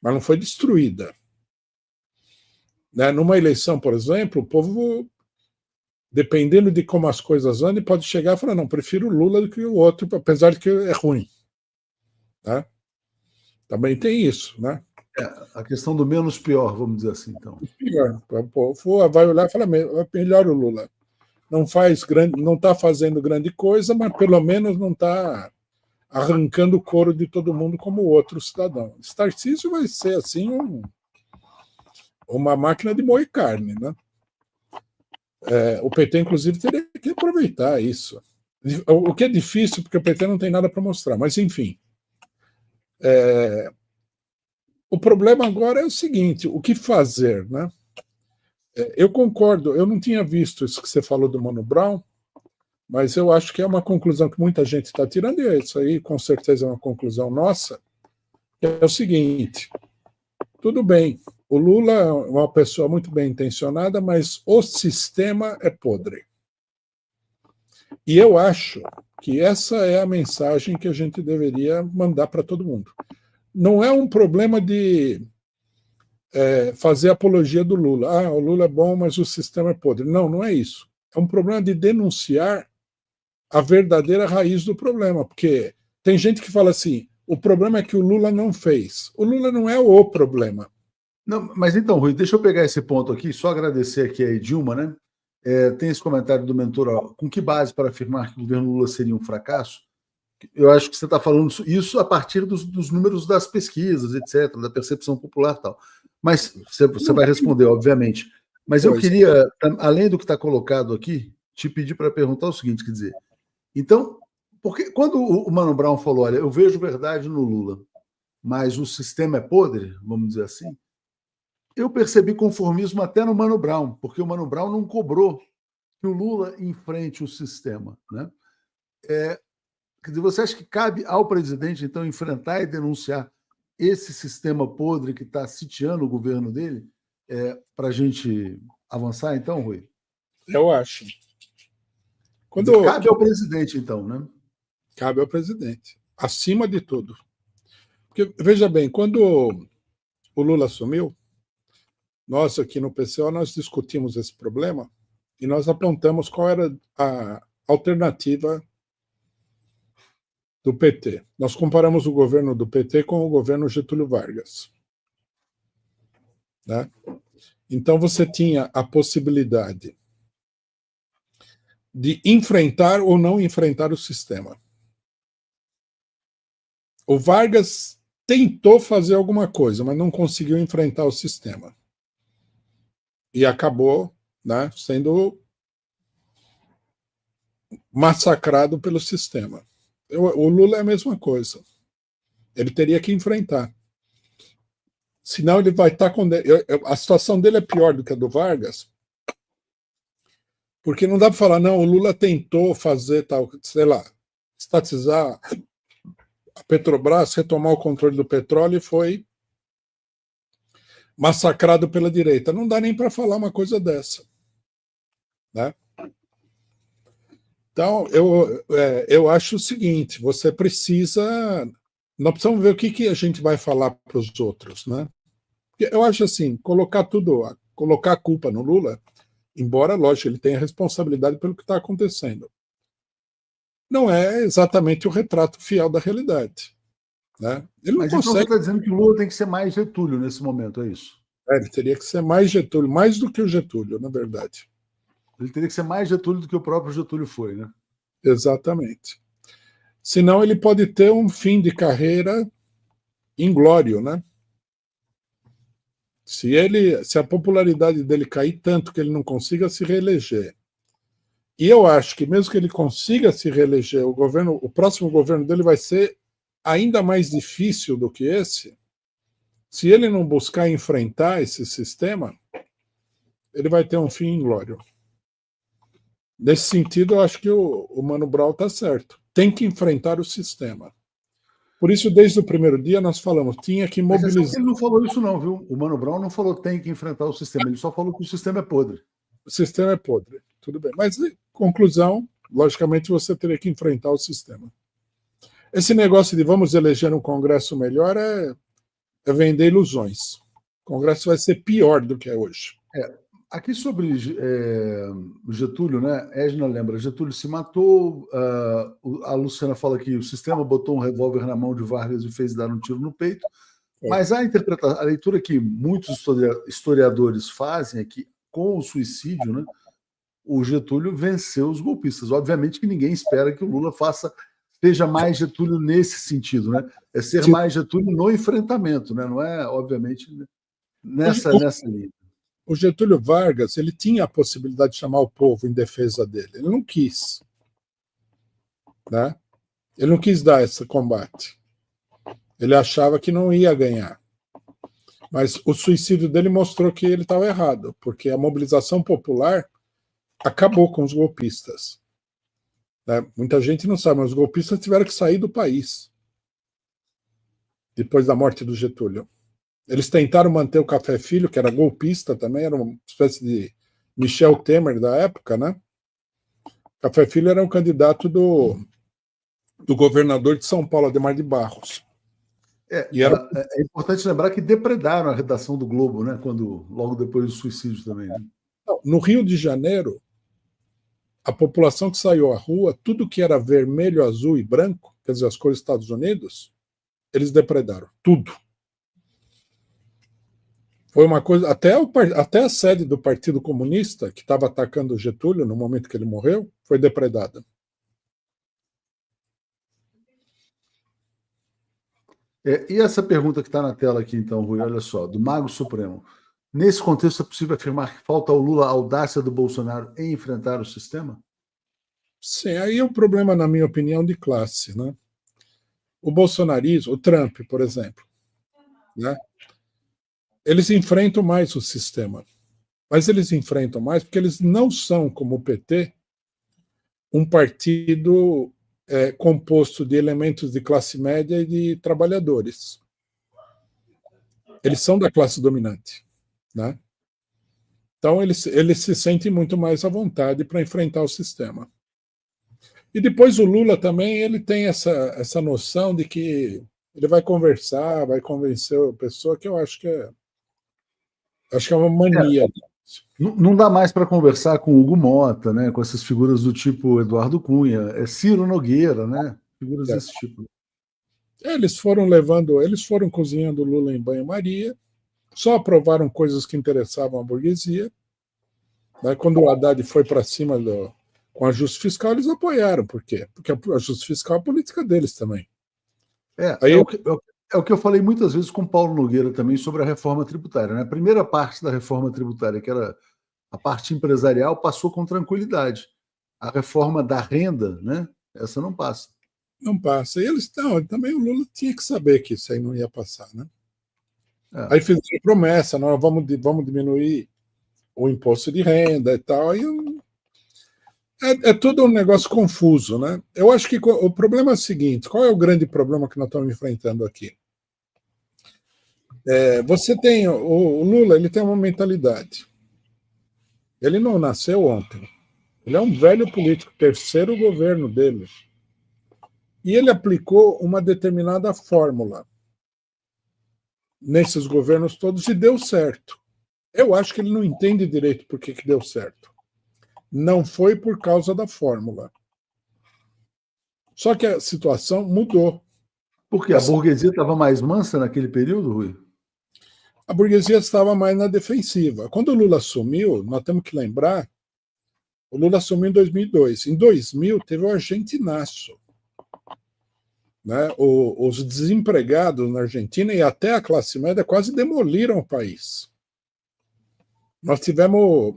mas não foi destruída. Né? Numa eleição, por exemplo, o povo, dependendo de como as coisas andam, pode chegar e falar, não, prefiro o Lula do que o outro, apesar de que é ruim. Né? Também tem isso, né? A questão do menos pior, vamos dizer assim, então. Pior. O povo vai olhar e falar, melhor o Lula. Não está fazendo grande coisa, mas pelo menos não está arrancando o couro de todo mundo como o outro cidadão. Esse Tarcísio vai ser assim uma máquina de moer carne, né? O PT, inclusive, teria que aproveitar isso. O que é difícil, porque o PT não tem nada para mostrar, mas enfim. O problema agora é o seguinte, o que fazer, né? Eu concordo, eu não tinha visto isso que você falou do Mano Brown, mas eu acho que é uma conclusão que muita gente está tirando, e isso aí com certeza é uma conclusão nossa, que é o seguinte, tudo bem, o Lula é uma pessoa muito bem intencionada, mas o sistema é podre. E eu acho que essa é a mensagem que a gente deveria mandar para todo mundo. Não é um problema de fazer apologia do Lula. O Lula é bom, mas o sistema é podre. Não, não é isso. É um problema de denunciar a verdadeira raiz do problema, porque tem gente que fala assim, o problema é que o Lula não fez. O Lula não é o problema. Não, mas então, Rui, deixa eu pegar esse ponto aqui, só agradecer aqui a Edilma, né? Tem esse comentário do mentor, ó, com que base para afirmar que o governo Lula seria um fracasso? Eu acho que você está falando isso a partir dos números das pesquisas, etc., da percepção popular e tal. Mas você vai responder, obviamente. Mas eu queria, além do que está colocado aqui, te pedir para perguntar o seguinte, quer dizer, então, porque quando o Mano Brown falou, olha, eu vejo verdade no Lula, mas o sistema é podre, vamos dizer assim, eu percebi conformismo até no Mano Brown, porque o Mano Brown não cobrou que o Lula enfrente o sistema, né? Quer dizer, você acha que cabe ao presidente, então, enfrentar e denunciar esse sistema podre que está sitiando o governo dele para a gente avançar, então, Rui? Eu acho. Cabe ao presidente, então, né? Cabe ao presidente, acima de tudo. Porque, veja bem, quando o Lula assumiu, nós aqui no PCO, nós discutimos esse problema e nós apontamos qual era a alternativa do PT. Nós comparamos o governo do PT com o governo Getúlio Vargas. Né? Então, você tinha a possibilidade de enfrentar ou não enfrentar o sistema. O Vargas tentou fazer alguma coisa, mas não conseguiu enfrentar o sistema. E acabou, né, sendo massacrado pelo sistema. O Lula é a mesma coisa. Ele teria que enfrentar. Senão ele vai estar condenado. A situação dele é pior do que a do Vargas, porque não dá para falar, não, o Lula tentou fazer tal, sei lá, estatizar a Petrobras, retomar o controle do petróleo e foi massacrado pela direita. Não dá nem para falar uma coisa dessa. Né? Então, eu acho o seguinte, você precisa... Nós precisamos ver o que a gente vai falar para os outros. Né? Eu acho assim, colocar a culpa no Lula, embora, lógico, ele tenha responsabilidade pelo que está acontecendo. Não é exatamente o retrato fiel da realidade. Né? Ele não Mas consegue... então você está dizendo que o Lula tem que ser mais Getúlio nesse momento, é isso? Ele teria que ser mais Getúlio, mais do que o Getúlio, na verdade. Ele teria que ser mais Getúlio do que o próprio Getúlio foi, né? Exatamente. Senão ele pode ter um fim de carreira inglório, né? Se a popularidade dele cair tanto que ele não consiga se reeleger, e eu acho que mesmo que ele consiga se reeleger, o próximo governo dele vai ser ainda mais difícil do que esse. Se ele não buscar enfrentar esse sistema, ele vai ter um fim inglório. Nesse sentido, eu acho que o Mano Brown está certo. Tem que enfrentar o sistema. Por isso, desde o primeiro dia, nós falamos, tinha que mobilizar... Mas ele não falou isso não, viu? O Mano Brown não falou tem que enfrentar o sistema, ele só falou que o sistema é podre. O sistema é podre, tudo bem. Mas, conclusão, logicamente, você teria que enfrentar o sistema. Esse negócio de vamos eleger um Congresso melhor é vender ilusões. O Congresso vai ser pior do que é hoje. Aqui sobre o Getúlio, né? Edna lembra, Getúlio se matou, a Luciana fala que o sistema botou um revólver na mão de Vargas e fez dar um tiro no peito, mas a leitura que muitos historiadores fazem é que com o suicídio, né, o Getúlio venceu os golpistas. Obviamente que ninguém espera que o Lula seja mais Getúlio nesse sentido, né? É ser mais Getúlio no enfrentamento, né? Não é, obviamente, nessa linha. O Getúlio Vargas, ele tinha a possibilidade de chamar o povo em defesa dele. Ele não quis. Né? Ele não quis dar esse combate. Ele achava que não ia ganhar. Mas o suicídio dele mostrou que ele estava errado, porque a mobilização popular acabou com os golpistas. Né? Muita gente não sabe, mas os golpistas tiveram que sair do país depois da morte do Getúlio. Eles tentaram manter o Café Filho, que era golpista também, era uma espécie de Michel Temer da época, né? Café Filho era um candidato do governador de São Paulo, Adhemar de Barros. É importante lembrar que depredaram a redação do Globo, né? Logo depois do suicídio também. Né? No Rio de Janeiro, a população que saiu à rua, tudo que era vermelho, azul e branco, quer dizer, as cores dos Estados Unidos, eles depredaram. Tudo. Foi uma coisa. Até a sede do Partido Comunista, que estava atacando o Getúlio no momento que ele morreu, foi depredada. E essa pergunta que está na tela aqui, então, Rui, olha só, do Mago Supremo. Nesse contexto, é possível afirmar que falta ao Lula a audácia do Bolsonaro em enfrentar o sistema? Sim, aí é um problema, na minha opinião, de classe. Né? O bolsonarismo, o Trump, por exemplo, né? Eles enfrentam mais o sistema. Mas eles enfrentam mais porque eles não são, como o PT, um partido composto de elementos de classe média e de trabalhadores. Eles são da classe dominante. Né? Então, eles se sentem muito mais à vontade para enfrentar o sistema. E depois o Lula também ele tem essa noção de que ele vai conversar, vai convencer a pessoa, que eu acho que é uma mania. Não dá mais para conversar com o Hugo Mota, né? Com essas figuras do tipo Eduardo Cunha, Ciro Nogueira, né? Figuras desse tipo. Eles foram cozinhando o Lula em banho-maria, só aprovaram coisas que interessavam a burguesia. Né? Quando o Haddad foi para cima com ajuste fiscal, eles apoiaram. Por quê? Porque o ajuste fiscal é a política deles também. É o que eu falei muitas vezes com Paulo Nogueira também sobre a reforma tributária. Né? A primeira parte da reforma tributária, que era a parte empresarial, passou com tranquilidade. A reforma da renda, né? Essa não passa. Não passa. E também o Lula tinha que saber que isso aí não ia passar. Né? Aí fizeram promessa, nós vamos diminuir o imposto de renda e tal. Aí é tudo um negócio confuso, né? Eu acho que o problema é o seguinte: qual é o grande problema que nós estamos enfrentando aqui? Você tem o Lula, ele tem uma mentalidade. Ele não nasceu ontem. Ele é um velho político, terceiro governo dele. E ele aplicou uma determinada fórmula nesses governos todos e deu certo. Eu acho que ele não entende direito por que deu certo. Não foi por causa da fórmula. Só que a situação mudou. Por quê? A burguesia estava mais mansa naquele período, Rui? A burguesia estava mais na defensiva. Quando o Lula assumiu, nós temos que lembrar, o Lula assumiu em 2002. Em 2000, teve o argentinaço. Né? Os desempregados na Argentina e até a classe média quase demoliram o país. Nós tivemos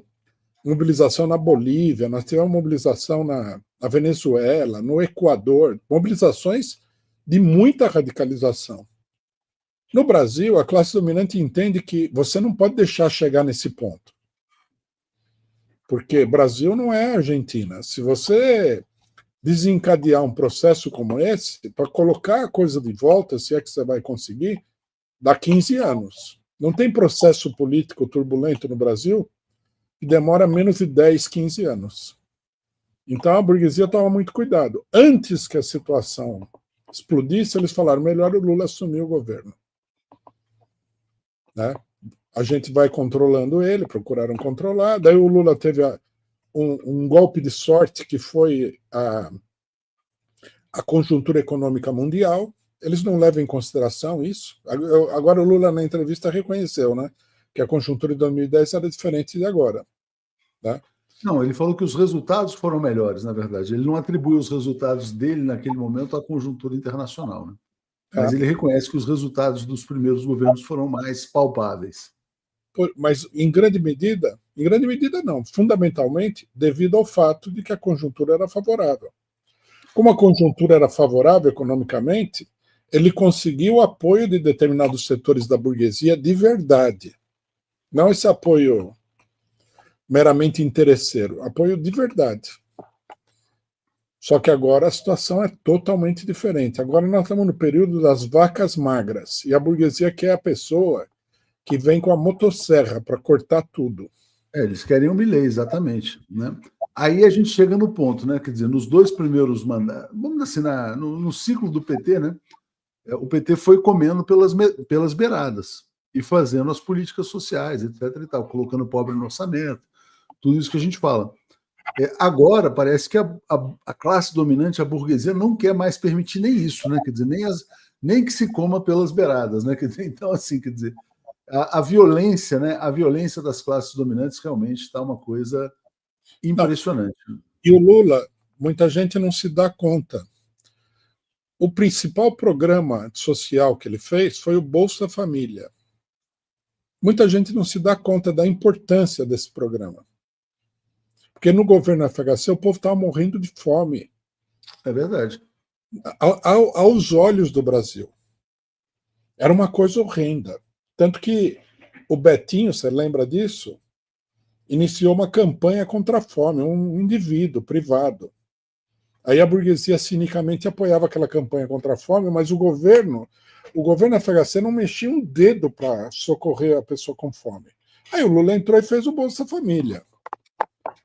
mobilização na Bolívia, nós tivemos mobilização na Venezuela, no Equador, mobilizações de muita radicalização. No Brasil, a classe dominante entende que você não pode deixar chegar nesse ponto. Porque Brasil não é Argentina. Se você desencadear um processo como esse, para colocar a coisa de volta, se é que você vai conseguir, dá 15 anos. Não tem processo político turbulento no Brasil que demora menos de 10, 15 anos. Então a burguesia toma muito cuidado. Antes que a situação explodisse, eles falaram, melhor o Lula assumir o governo. Né? A gente vai controlando ele, procuraram controlar, daí o Lula teve um golpe de sorte que foi a conjuntura econômica mundial. Eles não levam em consideração isso. Agora o Lula na entrevista reconheceu, né, que a conjuntura de 2010 era diferente de agora. Né? Não, ele falou que os resultados foram melhores, na verdade. Ele não atribui os resultados dele naquele momento à conjuntura internacional. Né? Mas ele reconhece que os resultados dos primeiros governos foram mais palpáveis. Mas em grande medida não, fundamentalmente devido ao fato de que a conjuntura era favorável. Como a conjuntura era favorável economicamente, ele conseguiu o apoio de determinados setores da burguesia de verdade. Não esse apoio meramente interesseiro, apoio de verdade. Só que agora a situação é totalmente diferente. Agora nós estamos no período das vacas magras, e a burguesia quer a pessoa que vem com a motosserra para cortar tudo. Eles querem o Milei, exatamente. Né? Aí a gente chega no ponto, né? Quer dizer, nos dois primeiros mandatos, vamos dizer assim, no ciclo do PT, né? o PT foi comendo pelas beiradas e fazendo as políticas sociais, etc. e tal, colocando o pobre no orçamento, tudo isso que a gente fala. Agora parece que a classe dominante, a burguesia, não quer mais permitir nem isso, né? Quer dizer, nem que se coma pelas beiradas, né? Quer dizer, então, assim, quer dizer, a violência, né? A violência das classes dominantes realmente está uma coisa impressionante. Não. E o Lula, muita gente não se dá conta. O principal programa social que ele fez foi o Bolsa Família. Muita gente não se dá conta da importância desse programa. Porque no governo FHC o povo estava morrendo de fome. É verdade. Aos olhos do Brasil. Era uma coisa horrenda. Tanto que o Betinho, você lembra disso? Iniciou uma campanha contra a fome, um indivíduo privado. Aí a burguesia cinicamente apoiava aquela campanha contra a fome, mas o governo FHC não mexia um dedo para socorrer a pessoa com fome. Aí o Lula entrou e fez o Bolsa Família.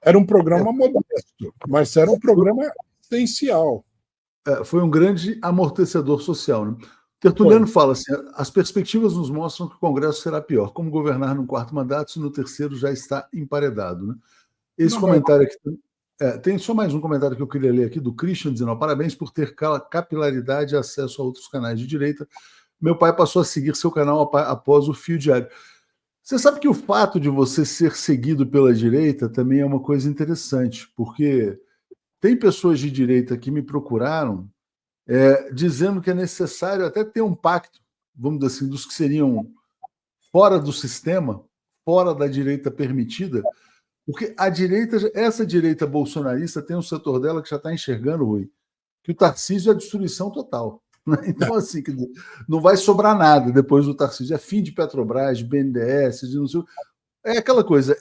Era um programa modesto, mas era um programa essencial. Foi um grande amortecedor social, né? Tertuliano fala assim: as perspectivas nos mostram que o Congresso será pior. Como governar num quarto mandato se no terceiro já está emparedado? Né? Esse não comentário aqui. Tem só mais um comentário que eu queria ler aqui do Christian, dizendo: parabéns por ter capilaridade e acesso a outros canais de direita. Meu pai passou a seguir seu canal após o Fio Diário. Você sabe que o fato de você ser seguido pela direita também é uma coisa interessante, porque tem pessoas de direita que me procuraram dizendo que é necessário até ter um pacto, vamos dizer assim, dos que seriam fora do sistema, fora da direita permitida, porque essa direita bolsonarista tem um setor dela que já está enxergando, Rui, que o Tarcísio é a destruição total. Né? Então, assim, não vai sobrar nada depois do Tarcísio. É fim de Petrobras, de BNDES, de não sei. É aquela coisa,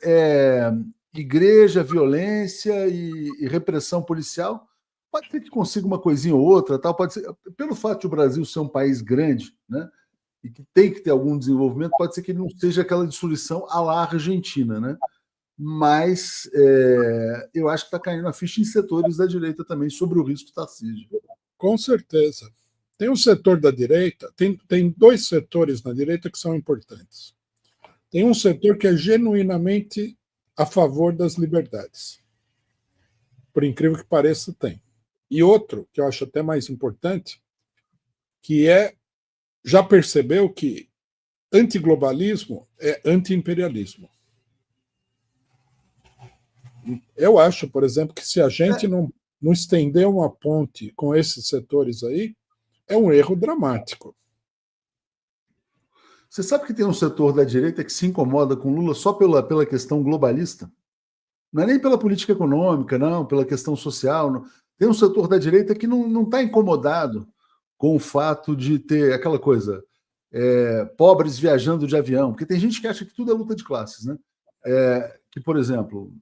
igreja, violência e repressão policial. Pode ser que consiga uma coisinha ou outra, tal. Pode ser, pelo fato de o Brasil ser um país grande, né, e que tem que ter algum desenvolvimento, pode ser que ele não seja aquela destruição à la Argentina, né? Mas eu acho que está caindo a ficha em setores da direita também sobre o risco Tarcísio. Com certeza. Tem um setor da direita, tem dois setores na direita que são importantes. Tem um setor que é genuinamente a favor das liberdades. Por incrível que pareça, tem. E outro, que eu acho até mais importante, que já percebeu que antiglobalismo é anti-imperialismo. Eu acho, por exemplo, que se a gente não estender uma ponte com esses setores aí, é um erro dramático. Você sabe que tem um setor da direita que se incomoda com Lula só pela questão globalista? Não é nem pela política econômica, não, pela questão social. Não. Tem um setor da direita que não está incomodado com o fato de ter aquela coisa, pobres viajando de avião, porque tem gente que acha que tudo é luta de classes, né? Que, por exemplo,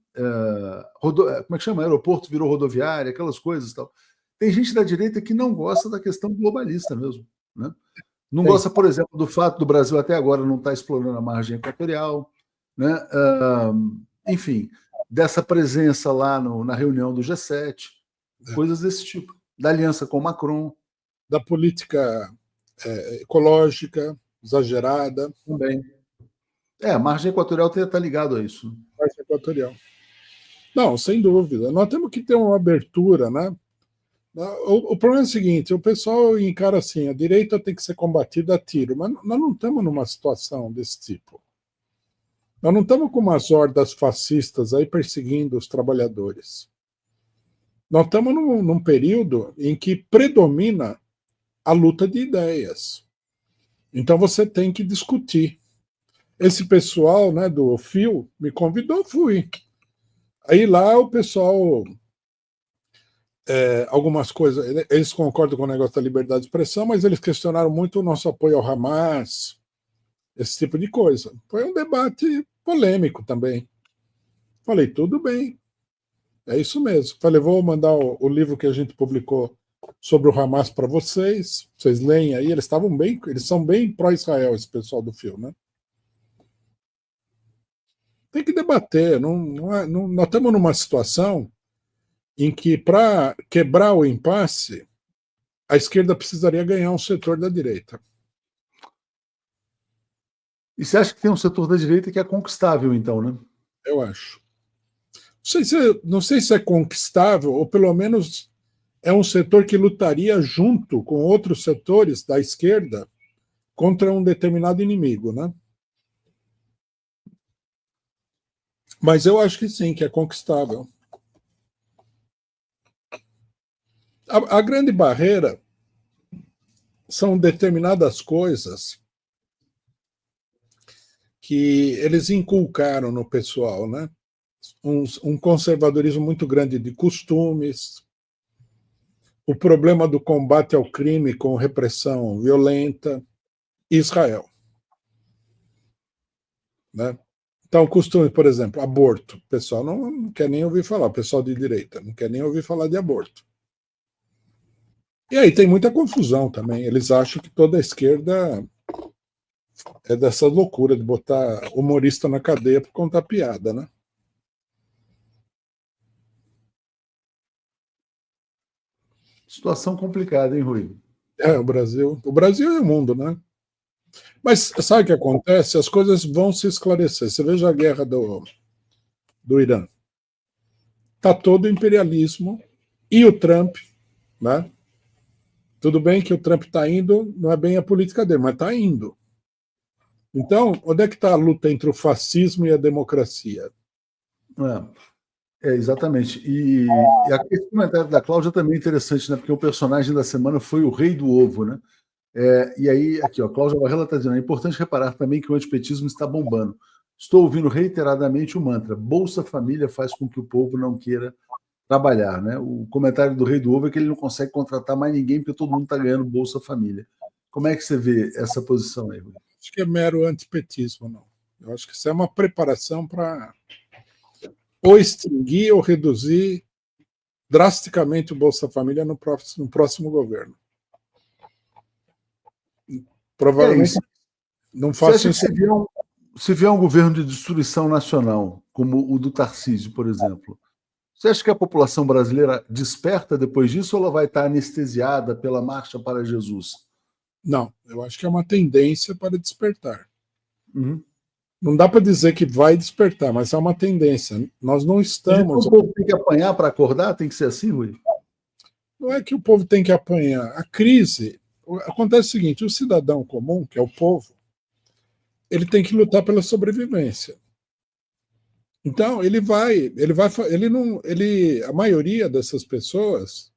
como é que chama? Aeroporto virou rodoviária, aquelas coisas e tal. Tem gente da direita que não gosta da questão globalista mesmo, né? Não gosta, por exemplo, do fato do Brasil até agora não estar explorando a margem equatorial, né? Enfim, dessa presença lá na reunião do G7, coisas desse tipo, da aliança com Macron. Da política ecológica exagerada. Também. A margem equatorial está ligado a isso. Margem equatorial. Não, sem dúvida. Nós temos que ter uma abertura, né? O problema é o seguinte, o pessoal encara assim, a direita tem que ser combatida a tiro, mas nós não estamos numa situação desse tipo. Nós não estamos com umas hordas fascistas aí perseguindo os trabalhadores. Nós estamos num período em que predomina a luta de ideias. Então você tem que discutir. Esse pessoal, né, do Fio me convidou, fui. Aí lá o pessoal... algumas coisas, eles concordam com o negócio da liberdade de expressão, mas eles questionaram muito o nosso apoio ao Hamas, esse tipo de coisa. Foi um debate polêmico também. Falei, tudo bem, é isso mesmo. Falei, vou mandar o livro que a gente publicou sobre o Hamas para vocês leem aí, eles são bem pró-Israel, esse pessoal do filme, né? Tem que debater, nós estamos numa situação em que, para quebrar o impasse, a esquerda precisaria ganhar um setor da direita. E você acha que tem um setor da direita que é conquistável, então, né? Eu acho. Não sei se é conquistável, ou pelo menos é um setor que lutaria junto com outros setores da esquerda contra um determinado inimigo, né? Mas eu acho que sim, que é conquistável. A grande barreira são determinadas coisas que eles inculcaram no pessoal, né? Um conservadorismo muito grande de costumes, o problema do combate ao crime com repressão violenta, Israel, né? Então, costume, por exemplo, aborto. O pessoal não quer nem ouvir falar, o pessoal de direita não quer nem ouvir falar de aborto. E aí tem muita confusão também. Eles acham que toda a esquerda é dessa loucura de botar humorista na cadeia para contar piada, né? Situação complicada, hein, Rui? É, o Brasil e o mundo, né? Mas sabe o que acontece? As coisas vão se esclarecer. Você veja a guerra do Irã. Está todo o imperialismo e o Trump, né? Tudo bem que o Trump está indo, não é bem a política dele, mas está indo. Então, onde é que está a luta entre o fascismo e a democracia? Exatamente. Esse comentário da Cláudia também é interessante, né? Porque o personagem da semana foi o rei do ovo, né? E aí, aqui, ó, Cláudia Varela está dizendo: é importante reparar também que o antipetismo está bombando. Estou ouvindo reiteradamente o mantra: Bolsa Família faz com que o povo não queira trabalhar, né? O comentário do rei do ovo é que ele não consegue contratar mais ninguém porque todo mundo está ganhando Bolsa Família. Como é que você vê essa posição aí, Rui? Acho que é mero antipetismo, não. Eu acho que isso é uma preparação para ou extinguir ou reduzir drasticamente o Bolsa Família no próximo governo. Provavelmente não Você acha façam que isso. se vier um governo de destruição nacional, como o do Tarcísio, por exemplo, você acha que a população brasileira desperta depois disso ou ela vai estar anestesiada pela marcha para Jesus? Não, eu acho que é uma tendência para despertar. Uhum. Não dá para dizer que vai despertar, mas é uma tendência. Nós não Mas então estamos. o povo tem que apanhar para acordar? Tem que ser assim, Rui? Não é que o povo tem que apanhar. A crise. Acontece o seguinte: o cidadão comum, que é o povo, ele tem que lutar pela sobrevivência. Então, ele não, a maioria dessas pessoas,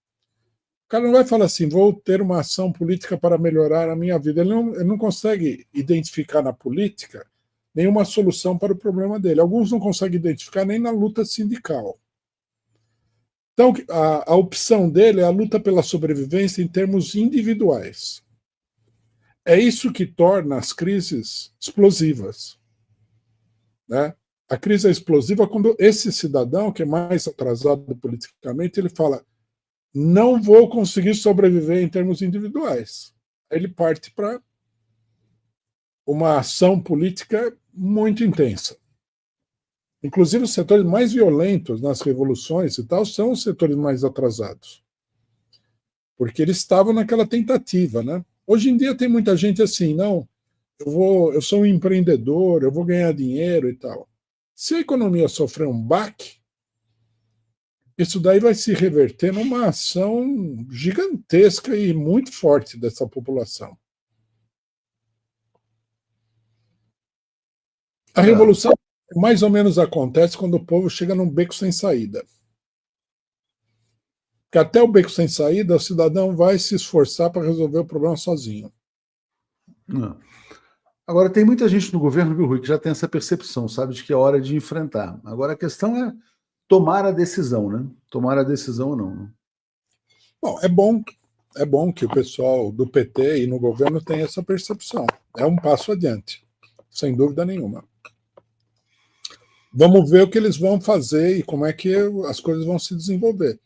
o cara não vai falar assim, vou ter uma ação política para melhorar a minha vida. Ele não consegue identificar na política nenhuma solução para o problema dele. Alguns não conseguem identificar nem na luta sindical. Então, a opção dele é a luta pela sobrevivência em termos individuais. É isso que torna as crises explosivas, né? A crise é explosiva quando esse cidadão, que é mais atrasado politicamente, ele fala: não vou conseguir sobreviver em termos individuais. Aí ele parte para uma ação política muito intensa. Inclusive, os setores mais violentos nas revoluções e tal são os setores mais atrasados, porque eles estavam naquela tentativa, né? Hoje em dia tem muita gente assim, não, eu sou um empreendedor, eu vou ganhar dinheiro e tal. Se a economia sofrer um baque, isso daí vai se reverter numa ação gigantesca e muito forte dessa população. A revolução mais ou menos acontece quando o povo chega num beco sem saída. Porque até o beco sem saída, o cidadão vai se esforçar para resolver o problema sozinho. Não. Agora, tem muita gente no governo, viu, Rui, que já tem essa percepção, sabe, de que é hora de enfrentar. Agora, a questão é tomar a decisão, né? Tomar a decisão ou não. Né? Bom, é bom que o pessoal do PT e no governo tenha essa percepção. É um passo adiante, sem dúvida nenhuma. Vamos ver o que eles vão fazer e como é que as coisas vão se desenvolver.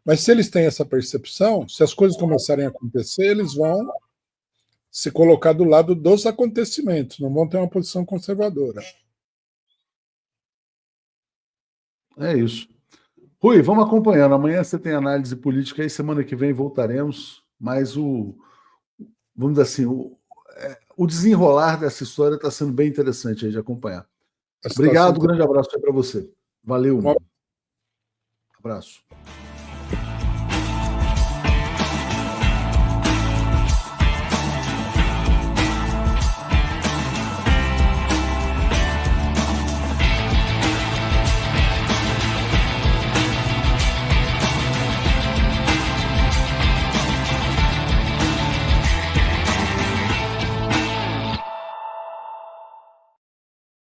Mas se eles têm essa percepção, se as coisas começarem a acontecer, eles vão se colocar do lado dos acontecimentos, não vão ter uma posição conservadora. É isso. Rui, vamos acompanhando. Amanhã você tem análise política aí, semana que vem voltaremos. mas vamos dizer assim, o desenrolar dessa história está sendo bem interessante aí de acompanhar. Obrigado, grande abraço aí para você. Valeu. Abraço.